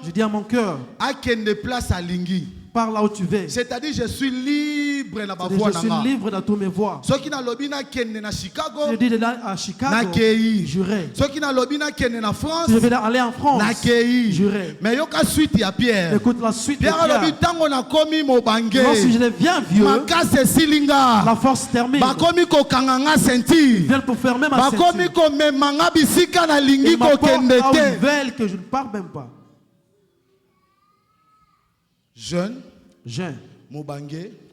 par là où tu vas. C'est-à-dire je suis libre dans ma voie. Je suis libre dans tous mes voies. Ceux qui n'ont pas Chicago, je dis à Chicago, j'irai. Ceux qui n'ont pas France, je vais aller en France, j'irai. Mais il y a une suite, Pierre. Écoute la suite. Pierre, lorsque je deviens vieux, la force termine. Ils veulent pour fermer ma ceinture. Ils veulent que je ne parle même pas. Jeune,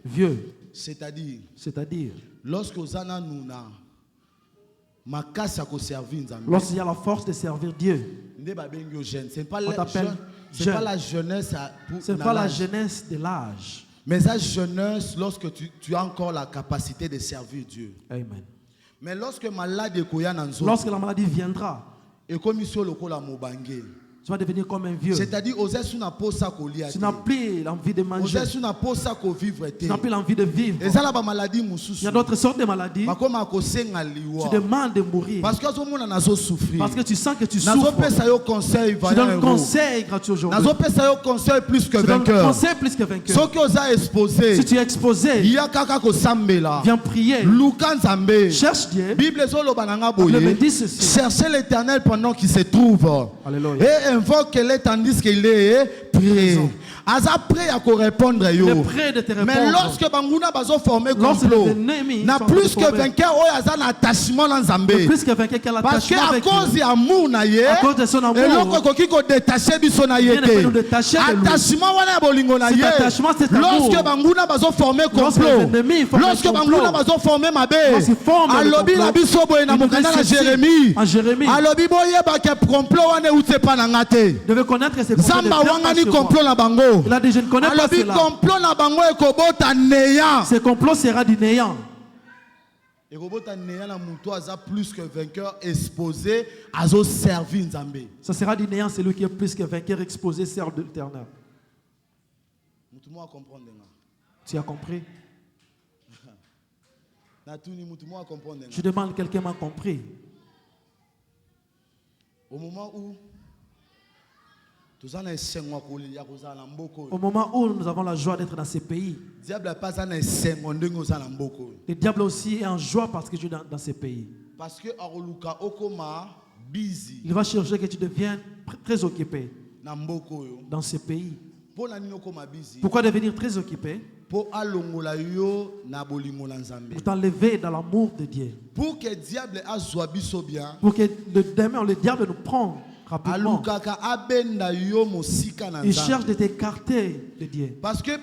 vieux, c'est-à-dire, lorsqu'il y a la force de servir Dieu, ce n'est pas la jeunesse, c'est pas la jeunesse de l'âge, mais la jeunesse lorsque tu as encore la capacité de servir Dieu. Amen. Mais lorsque la maladie viendra, Tu vas devenir comme un vieux. C'est-à-dire, tu n'as plus l'envie de manger. Tu n'as plus l'envie de vivre. Il y a d'autres sortes de maladies. Tu demandes de mourir. Parce que tu sens que tu souffres. Je donne un conseil gratuit aujourd'hui. Conseil plus que vainqueur. Conseil plus que vainqueur. Si tu es exposé, viens prier. Cherche Dieu. Bible dit ceci. Cherchez l'Éternel pendant qu'il se trouve. Alléluia. Et invoque-le tandis qu'il est prêt. Aza prêt à répondre. Mais lorsque Banguna bazo formé complot, n'a plus que vainqueur, Aza l'attachement dans Zambé. Parce qu'à cause de l'amour, et l'autre qui ko détaché du son attachement wana bolingo na ye. Lorsque Banguna bazo formé complot, lorsque Banguna bazo formé mabé, alobi la biso boye na mokanda na Jérémie. Alobi boye ba ke complot wana ute pa na ngate. Devez connaître ces Zamba wangani complot na bango. Il a dit, je ne connais pas cela. Ce complot sera du néant. Plus que vainqueur exposé à servir Nzambé. Ça sera du néant, celui qui est plus que vainqueur exposé sert de l'éternel. Tu as compris? Je demande quelqu'un m'a compris. Au moment où nous avons la joie d'être dans ces pays, le diable aussi est en joie parce que je suis dans ces pays. Parce que il va chercher que tu deviennes très occupé dans ces pays. Pourquoi devenir très occupé? Pour t'enlever dans l'amour de Dieu. Pour que le diable bien. Pour que le diable nous prenne rapidement. Il cherche de t'écarter de Dieu. Parce que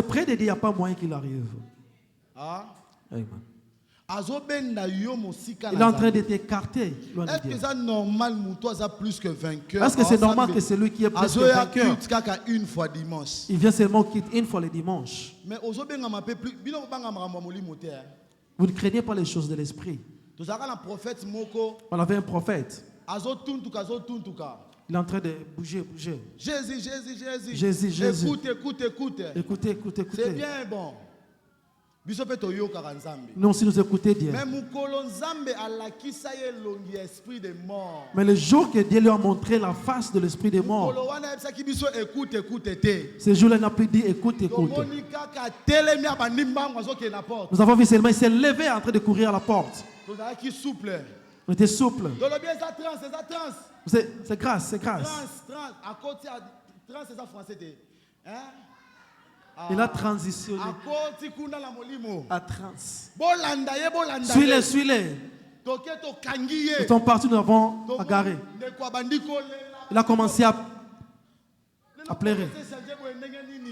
près de Dieu, il n'y a pas moyen qu'il arrive. Ah? Amen. Il est en train de t'écarter. Est-ce que c'est normal plus que vainqueur? Est-ce que c'est normal que celui qui est plus que vainqueur, une fois dimanche, il vient seulement quitter une fois le dimanche? Mais vous ne craignez pas les choses de l'esprit. On avait un prophète. Il est en train de bouger. Jésus. Écoutez. C'est bien bon. Non, si nous écoutons Dieu. Mais le jour que Dieu lui a montré la face de l'esprit des morts, ce jour-là, il n'a plus dit écoute. Nous avons vu seulement, il s'est levé en train de courir à la porte. On était souple. C'est grâce. Il a transitionné à trans. Suis-les. Ils sont partis, nous avons agarré. Il a commencé à pleurer.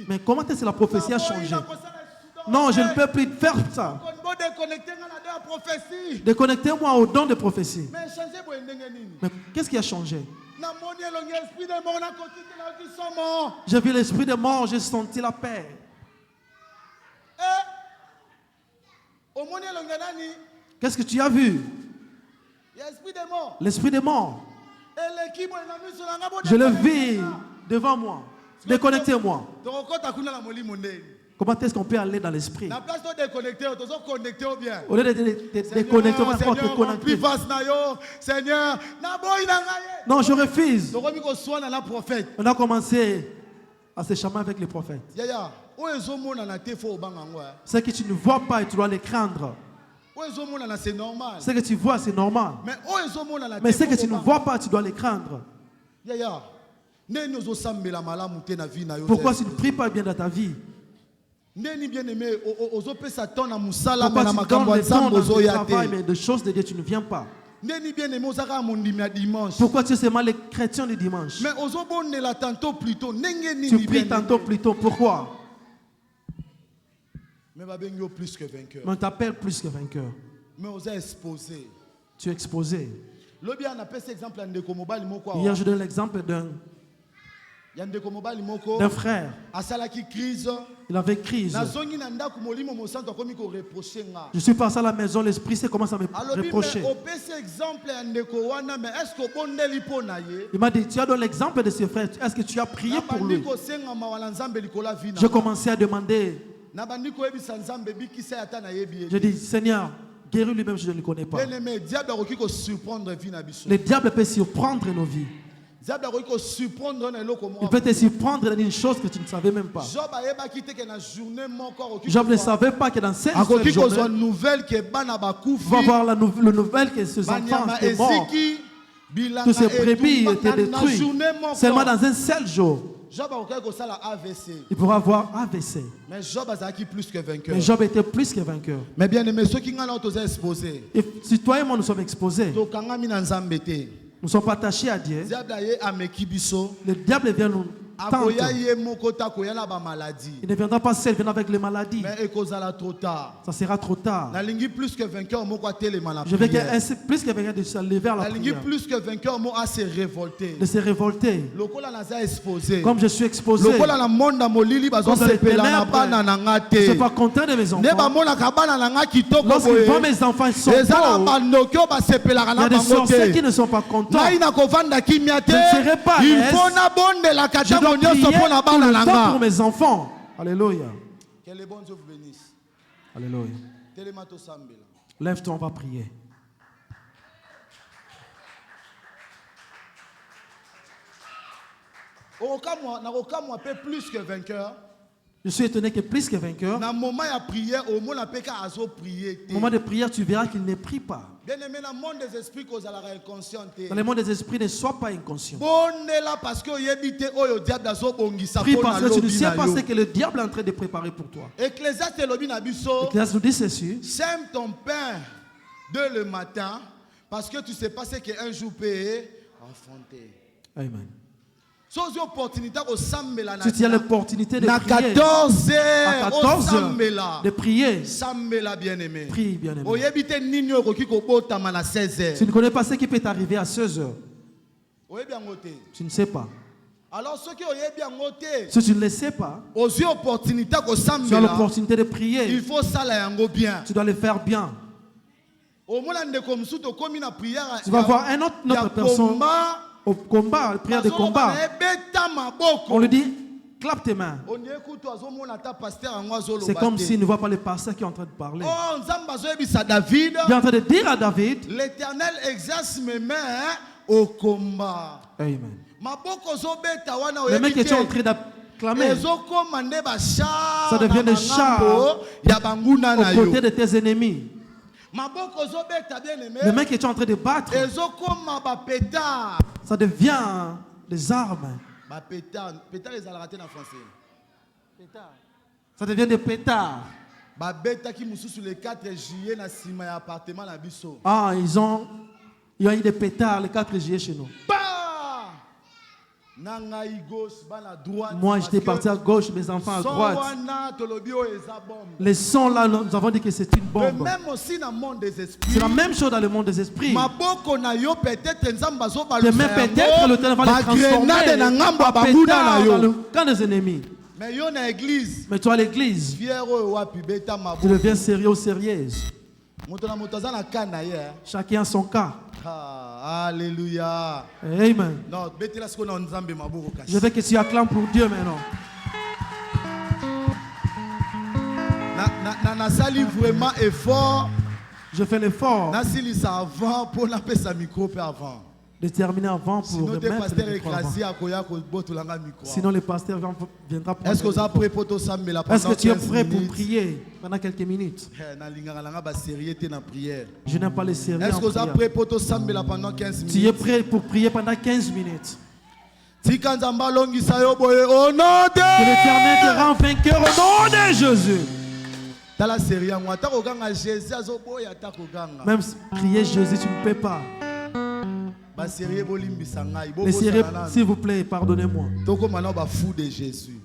Mais comment est-ce que la prophétie a changé? Non, je ne peux plus faire ça. Déconnectez-moi au don de prophétie. Mais qu'est-ce qui a changé? J'ai vu l'esprit de mort, j'ai senti la paix. Qu'est-ce que tu as vu? L'esprit de mort. Je le vis devant moi. Déconnectez-moi. Comment est-ce qu'on peut aller dans l'esprit? Au lieu de déconnecter, on va te connecter. Non, je refuse. On a commencé à se chamailler avec les prophètes. Ce que tu ne vois pas et tu dois les craindre. Ce que tu vois, c'est normal. Mais ce que tu ne vois pas, tu dois les craindre. Pourquoi tu ne pries pas bien dans ta vie? Pourquoi tu donnes le temps de travail, mais de choses de Dieu, tu ne viens pas? Pourquoi tu es seulement les chrétiens du dimanche? Tu pries tantôt plus tôt. Pourquoi? Mais on t'appelle plus que vainqueur. Tu es exposé. Hier, je donne l'exemple d'un frère. Il avait crise. Je suis passé à la maison, l'esprit s'est commencé à me reprocher. Il m'a dit, tu as donné l'exemple de ce frère. Est-ce que tu as prié pour lui? Je commençais à demander. Je dis, Seigneur, guéris lui-même si je ne le connais pas. Le diable peut surprendre nos vies. Il peut te surprendre dans une chose que tu ne savais même pas. Job ne savait pas que dans 5 jours, il va voir la nouvelle que ses enfants étaient morts. Tous ses brebis étaient détruits. Seulement dans un seul jour, il pourra avoir AVC. Mais Job était plus que vainqueur. Mais Job était plus que vainqueur. Mais bien aimé, ceux qui sont exposés. Et si toi et moi nous sommes exposés, nous ne sommes pas attachés à Dieu. Le diable vient nous tenter. Il ne viendra pas seul, il viendra avec les maladies. Mais ça sera trop tard. Plus que vainqueur, je veux que plus que vainqueur de se lever à la prière. Plus que vainqueur, à se révolter. De se révolter. Comme je suis exposé. Je ne suis pas content de mes enfants. Lorsqu'ils voient mes enfants, ils sont pauvres. Il y a des sorciers qui ne sont pas contents. Je ne serai pas à l'aise. Je dois prier tout le temps pour mes enfants. Alléluia. Que le bon Dieu vous bénisse. Alléluia. Lève-toi, on va prier. Plus que vainqueur. Je suis étonné que plus que vainqueur. Dans le moment de prière, tu verras qu'il ne prie pas. Bien aimé, dans le monde des esprits, dans le monde des esprits, ne sois pas inconscient. Prie parce que tu ne sais pas ce que le diable est en train de préparer pour toi. Ecclésiaste nous dit ceci. Sème ton pain dès le matin parce que tu ne sais pas ce qu'un jour peut affronter. Amen. Si tu as l'opportunité de prier 14 à 14 heures de prier, prie bien aimé. Tu ne connais pas ce qui peut t'arriver à 16 heures. Tu ne sais pas. Alors, si tu ne le sais pas, tu as l'opportunité de prier. Il faut ça bien. Tu dois le faire bien. Tu vas voir une autre personne au combat, prière de combat. On lui dit, clappe tes mains. C'est comme s'il ne voit pas le pasteur qui est en train de parler. Il est en train de dire à David, l'Éternel exerce mes mains au combat. Amen. Les mains que tu es en train d'acclamer, ça devient des chars aux côtés de tes ennemis. Les mains que tu es en train de battre, ça devient des armes. Ça devient des pétards. Ah, il y a eu des pétards le 4 juillet chez nous. Moi, j'étais parti à gauche, mes enfants à droite. Les sons là, nous avons dit que c'est une bombe. Même aussi dans le monde des esprits. C'est la même chose dans le monde des esprits. Peut-être le téléphone va les transformer dans le camp des ennemis. Mais toi, l'église, tu deviens sérieux ou sérieuse. Chacun a son cas. Alléluia. Amen. Je veux que tu acclames pour Dieu maintenant. Nasali vraiment effort. Je fais l'effort. De terminer avant pour remettre le micro avant. Sinon le pasteur viendra prendre. Est-ce que tu es prêt pour prier pendant quelques minutes? Je n'aime pas les sérieux. Est-ce que tu es prêt pour pendant 15 minutes? Tu es prêt pour prier pendant 15 minutes? Que l'Éternel te rend vainqueur au nom de Jésus. Même prier Jésus, tu ne peux pas. Les sérieux, s'il vous plaît, pardonnez-moi.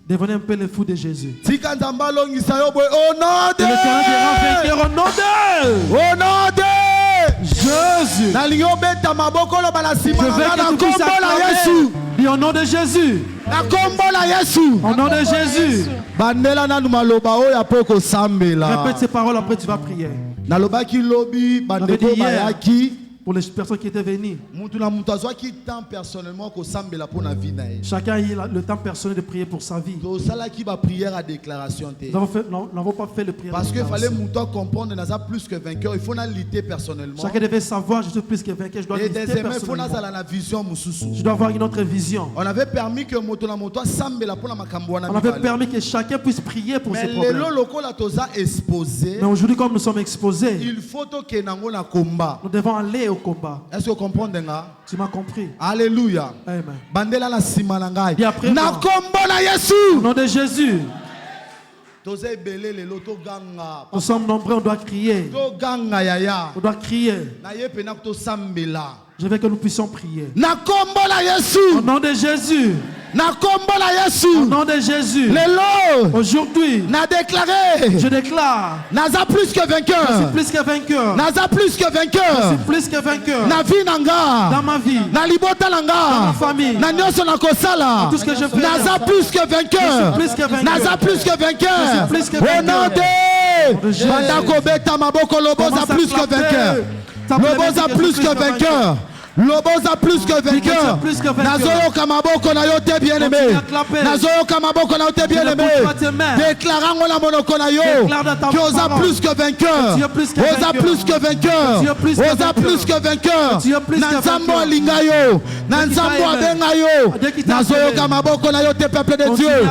Devenez un peu le fou de Jésus. L'Éternel te rend vainqueur au nom de Jésus. Je veux que tu puisses acclamer Dis au nom de Jésus. Au nom de Jésus. Répète ces paroles, après tu vas prier. Pour les personnes qui étaient venues. Chacun a eu le temps personnel de prier pour sa vie. Nous n'avons pas fait le prière. Parce qu'il fallait comprendre que nous sommes plus que vainqueurs. Il faut lutter personnellement. Chacun devait savoir, je suis plus que vainqueur. Je dois lutter personnellement. Je dois avoir une autre vision. On avait permis que chacun puisse prier pour ses problèmes. Mais aujourd'hui, comme nous sommes exposés, il faut que nous devons aller au combat. Est-ce que vous comprenez? Tu m'as compris. Alléluia. Amen. Bandela la simana Dis après moi. Au nom de Jésus. Nous sommes nombreux, on doit crier. On doit crier. Je veux que nous puissions prier. Au nom de Jésus. Au nom de Jésus. Aujourd'hui, je déclare. Plus que vainqueur. Je suis plus que vainqueur. Plus que vainqueur. Je suis plus que vainqueur. Dans ma vie. Dans ma famille. Tout ce que je fais. Plus que vainqueur. Plus que vainqueur. Plus que vainqueur. Plus que vainqueur. Au nom de Jésus. Loboza plus que vainqueur. Loboza plus que vainqueur. Loboza plus que vainqueur. Nazoyo kamaboko na yote bien aimé. Nazoyo kamaboko na yote bien aimé. Déclarant la monoko na yo. Oza plus que vainqueur. Oza plus que vainqueur. Oza plus que vainqueur. Nanzambo alingayo. Nanzambo abengayo. Nazoyo kamaboko na yote peuple de Dieu.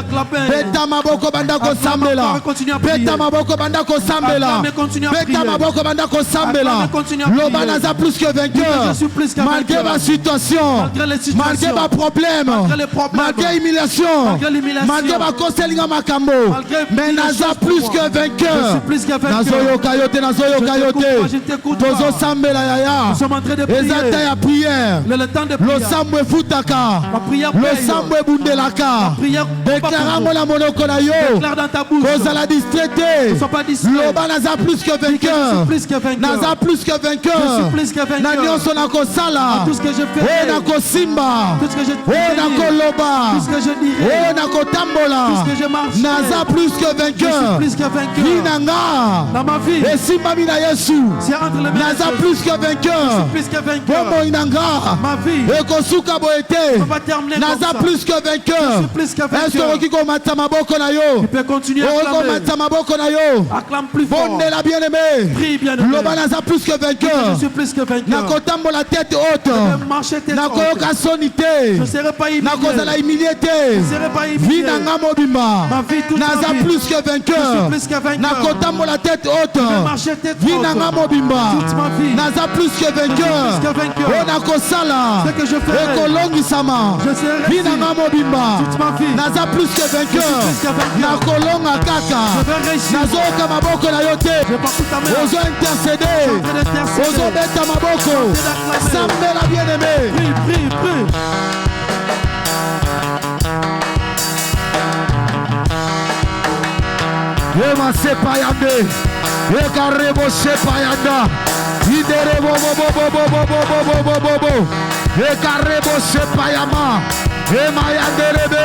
Beta maboko banda ko sambela. Beta maboko banda ko sambela. Beta maboko banda ko sambela. Loba naza plus que vainqueur. Malgré ma situation, malgré ma problème, malgré l'humiliation, malgré ma constellation makambo, mais naza plus que vainqueur. Nazoyo kayote, nazoyo kayote. Tozo sambela yaya. Ezata ya prière. Le samwe futaka. Le samwe bundelaka. Déclarant la monoko na yo. Koza la distraité. Loba naza plus que vainqueur. Naza plus que vainqueur. Nanyoso na kosala. Tout ce que je fais, tout ce que je dirai, tout ce que je dirai, tout ce que je marche, naza plus que vainqueur. Plus que vainqueur. Dans ma vie, c'est entre les mains naza plus que vainqueur. Plus que vainqueur. Ma vie, on va terminer naza plus que vainqueur. Est-ce que tu peux continuer à acclamer plus fort. Prie bien aimé. Plus que vainqueur. Je suis plus que vainqueur. La tête haute. Nakoyoka sonité. Je ne serai pas humilié. Nakozala humiliété. Je ne serai pas humilié. Vinanga mobimba. Ma vie toute naza ma vie. Plus que vainqueur. Je suis plus que vainqueur. Nakotambo la tête haute. Je vais marcher tête haute. Vinanga mobimba. Toute ma vie. Naza plus que vainqueur. Je suis plus que vainqueur. Onakosala. Ce que je ferai. Ekolongi sama. Je serai Vinanga mobimba. Toute ma vie. Naza plus que vainqueur. Nakolonga kaka. Je vais réussir. Nazoka maboko na yote. Je vais pas tout ta main. Ozo intercéder. Ozo beta maboko. Sambela bien-aimé. Prie, prie, prie. Ema sepayande. Ekarebo sepayanda. Iderebo bo. Ekarebo sepayama. Emayandelebe.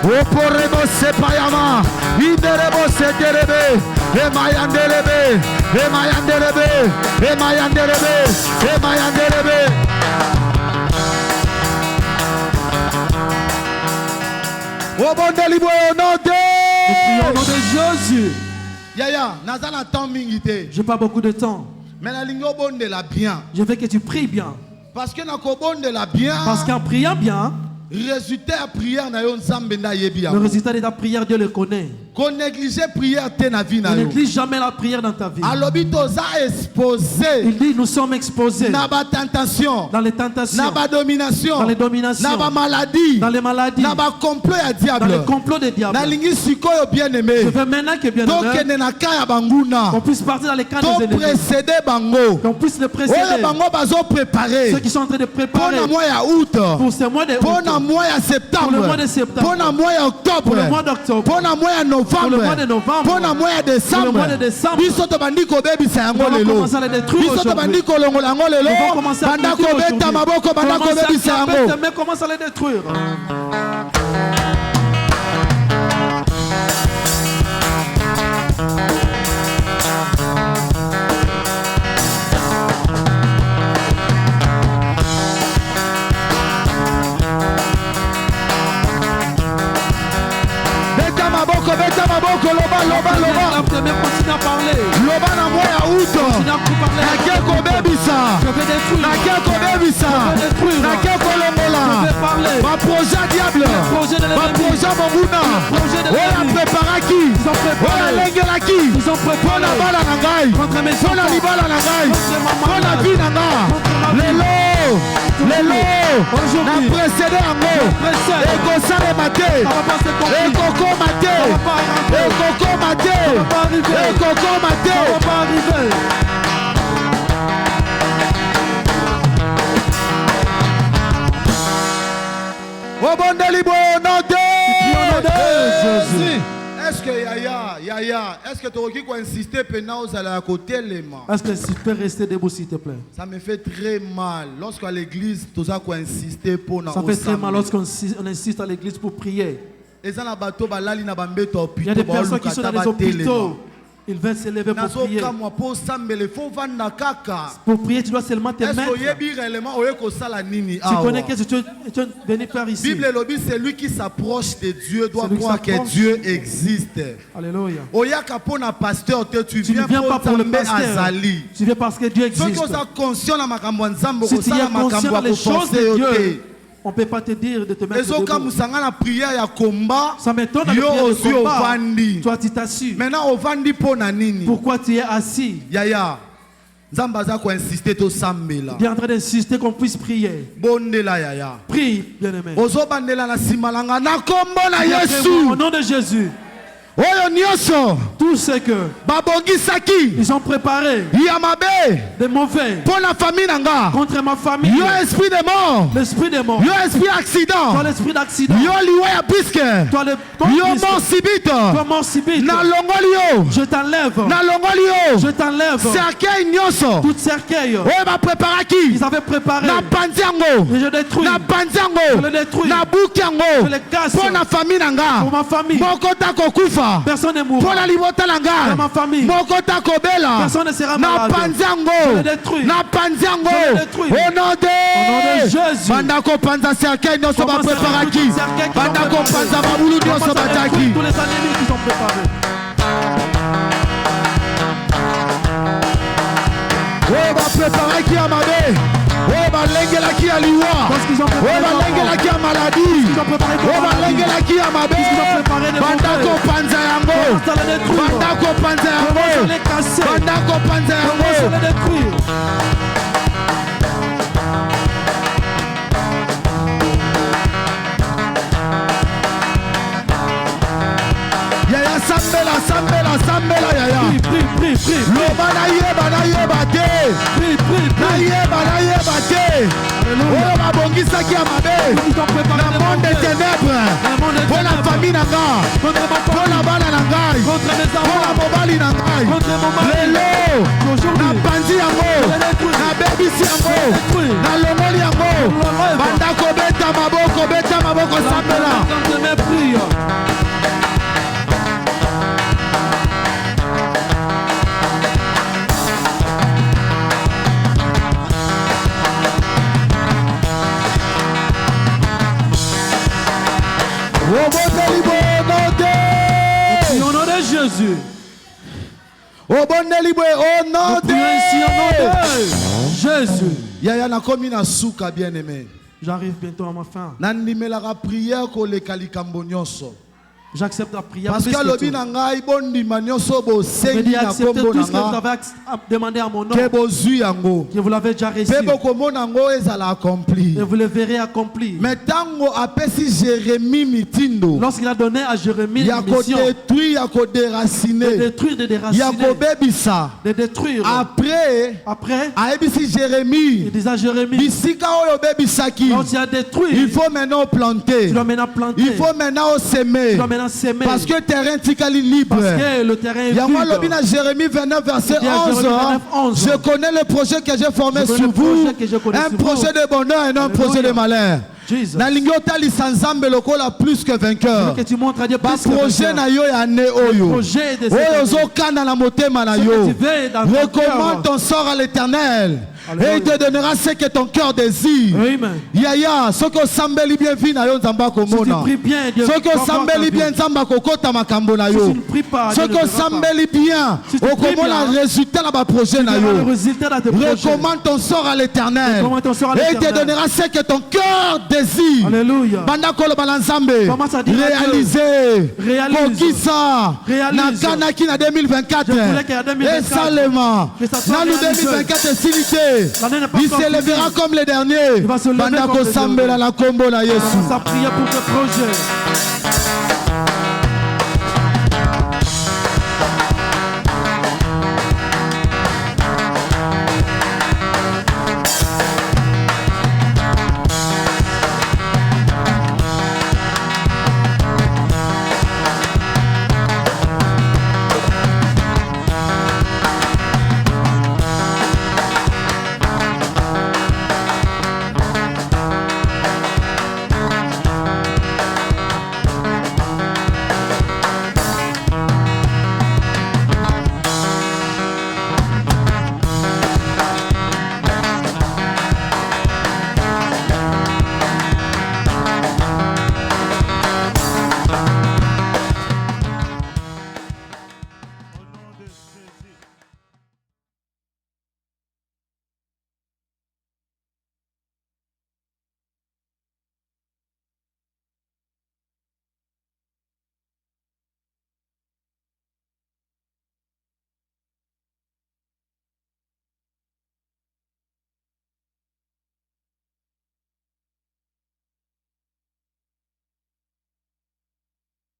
Oporebo sepayama. Iderebo seterebe. Emayandelebe. Au nom de Jésus. Yaya, nazana temps mingité. J'ai pas beaucoup de temps. Mais la ligne bonne de la bien. Je veux que tu pries bien. Parce que na bonne de la bien. Parce qu'en priant bien, résultat à prière na yon sambenda yebia. Le résultat de ta prière, Dieu le connaît. Qu'on néglige prière te na vie na yo. Ne néglige jamais la prière dans ta vie. Alobito za exposé. Il dit nous sommes exposés. Na ba tentation. Dans les tentations. Na ba domination. Dans les dominations. Na ba maladie. Dans les maladies. Na ba complot ya diable. Dans les complots des diables. Na lingi sikoyo bien aimé. Je veux maintenant que bien aimé. Donc ne na kaya banguna. Qu'on puisse partir dans les camps des ennemis. Précéder bango. Qu'on puisse le précéder. Oye bango bazo préparer. Ceux qui sont en train de préparer. Pour mois ya août. Pour ce mois de août. Pour mois ya septembre. Pour le mois de septembre. Pour mois ya octobre. Pour le mois d'octobre. Pour mois ya novembre. novembre, pour le mois de décembre, biso to bandi ko bebisa yango lelo, biso to bandi ko longola yango lelo, banda ko beta maboko, banda ko bebisa yango. Mais commence à les détruire. Beta maboko, loba. Continue à parler. Loba na moya uto. Nakeko bebisa. Nakeko bebisa. Nakeko longola. Ma projet diable. Ma projet monguna. Oya preparaki. Oya lengelaki. Pona bala na ngai. Pona libala na ngai. Pona vi na nga. Lelo. Na précédé yango. Ekosale mate. Ekoko mate. Ekoko mate. Ekoko mate. Ça va pas arriver. Obondeli bo note. Jésus. Est-ce que Yaya, est-ce que tu as insisté pendant aux à côté les mains? Est-ce que tu peux rester debout s'il te plaît? Ça me fait très mal lorsqu'à l'église tu as insisté pour nous. Ça fait très mal lorsqu'on insiste à l'église pour prier. Il y a des personnes qui sont dans les hôpitaux. Ils veulent se lever pour prier. Pour prier, tu dois seulement te mettre. Tu connais qu'est-ce que tu es venu faire ici. Bible lobby, c'est lui qui s'approche de Dieu doit croire que Dieu existe. Alléluia. Tu ne viens pas pour le pasteur. Tu viens parce que Dieu existe. Si tu es conscient des choses de Dieu, on ne peut pas te dire de te mettre debout. Ça m'étonne de combat. Toi, tu t'assures. Pourquoi tu es assis? Yaya. Il est en train d'insister qu'on puisse prier. Prie, bien-aimé. Au nom de Jésus. Tout ce que ils ont préparé de mauvais contre ma famille, l'esprit des morts, l'esprit accident, toi l'esprit d'accident, toi le mort subite, je t'enlève, tout cercueil, ils avaient préparé, et je détruis, je le détruis, je le casse, pour ma famille, personne n'est mourant. Dans ma famille, personne ne sera malade. Je le détruis. Je le détruis. Au nom de Jésus. Tous les ennemis qui sont préparés. Parce qu'ils ont préparé maladie. Ils ont préparé Sambela Yaya. Prie. Loba na yeba te. Na yeba te. Oyo babongisa ki amabe. Na monde des ténèbres. Pour la famille nanga. Pour la bana nangai. Pour la mobali nangai. Lelo. Na panzi yango. Na bebisi yango. Na longoli yango. Bandako beta maboko sambela. Au nom de Jésus. Au nom de Jésus. Yaya na komi na suka bien aimé. J'arrive bientôt à ma fin. Nandimelaka prière ko le kalikambo nyonso. J'accepte la prière. Parce que lobi na ngai bondima nyonso bo sengi na kombo na nga. Vous avez demandé à mon nom. Que bozu yango. Que vous l'avez déjà reçu. Pe boko nango ezala accompli. Et vous le verrez accompli. Mais tango apesi Jérémie mitindo. Lorsqu'il a donné à Jérémie une mission. De détruire, de déraciner. De détruire. Après, aebisi Jérémie. Il disait à Jérémie. Bisika oyo bebisaki. Quand tu as détruit. Il faut maintenant planter. Tu dois maintenant planter. Il faut maintenant semer. Parce que le terrain est libre. Parce que le terrain est vide. Jérémie 29, verset 11. Je connais le projet que j'ai formé sur vous. Un projet de bonheur et non un projet de malheur. Nalingi otalisa nzambe lokola plus que vainqueur. Ba projet na yo ya ne oyo. Oyo zokana na motema na yo. Recommande ton sort à l'Éternel. Et il te donnera ce que ton cœur désire. Yaya, ce que sambeli bien vie na yo nzamba komona. Ce que sambeli bien nzamba kokota makambo na yo. Ce que sambeli bien okomona résultat na ba projet na yo. Recommande ton sort à l'Éternel. Et il te donnera ce que ton cœur désire. Alléluia. Banda kolo balanzambe. Réaliser. Kokisa. Nakana ki na 2024. Et salema. Nanou 2024 silité. Il s'élèvera comme les derniers. Il va se lever comme les derniers. Sa prière pour ce projet.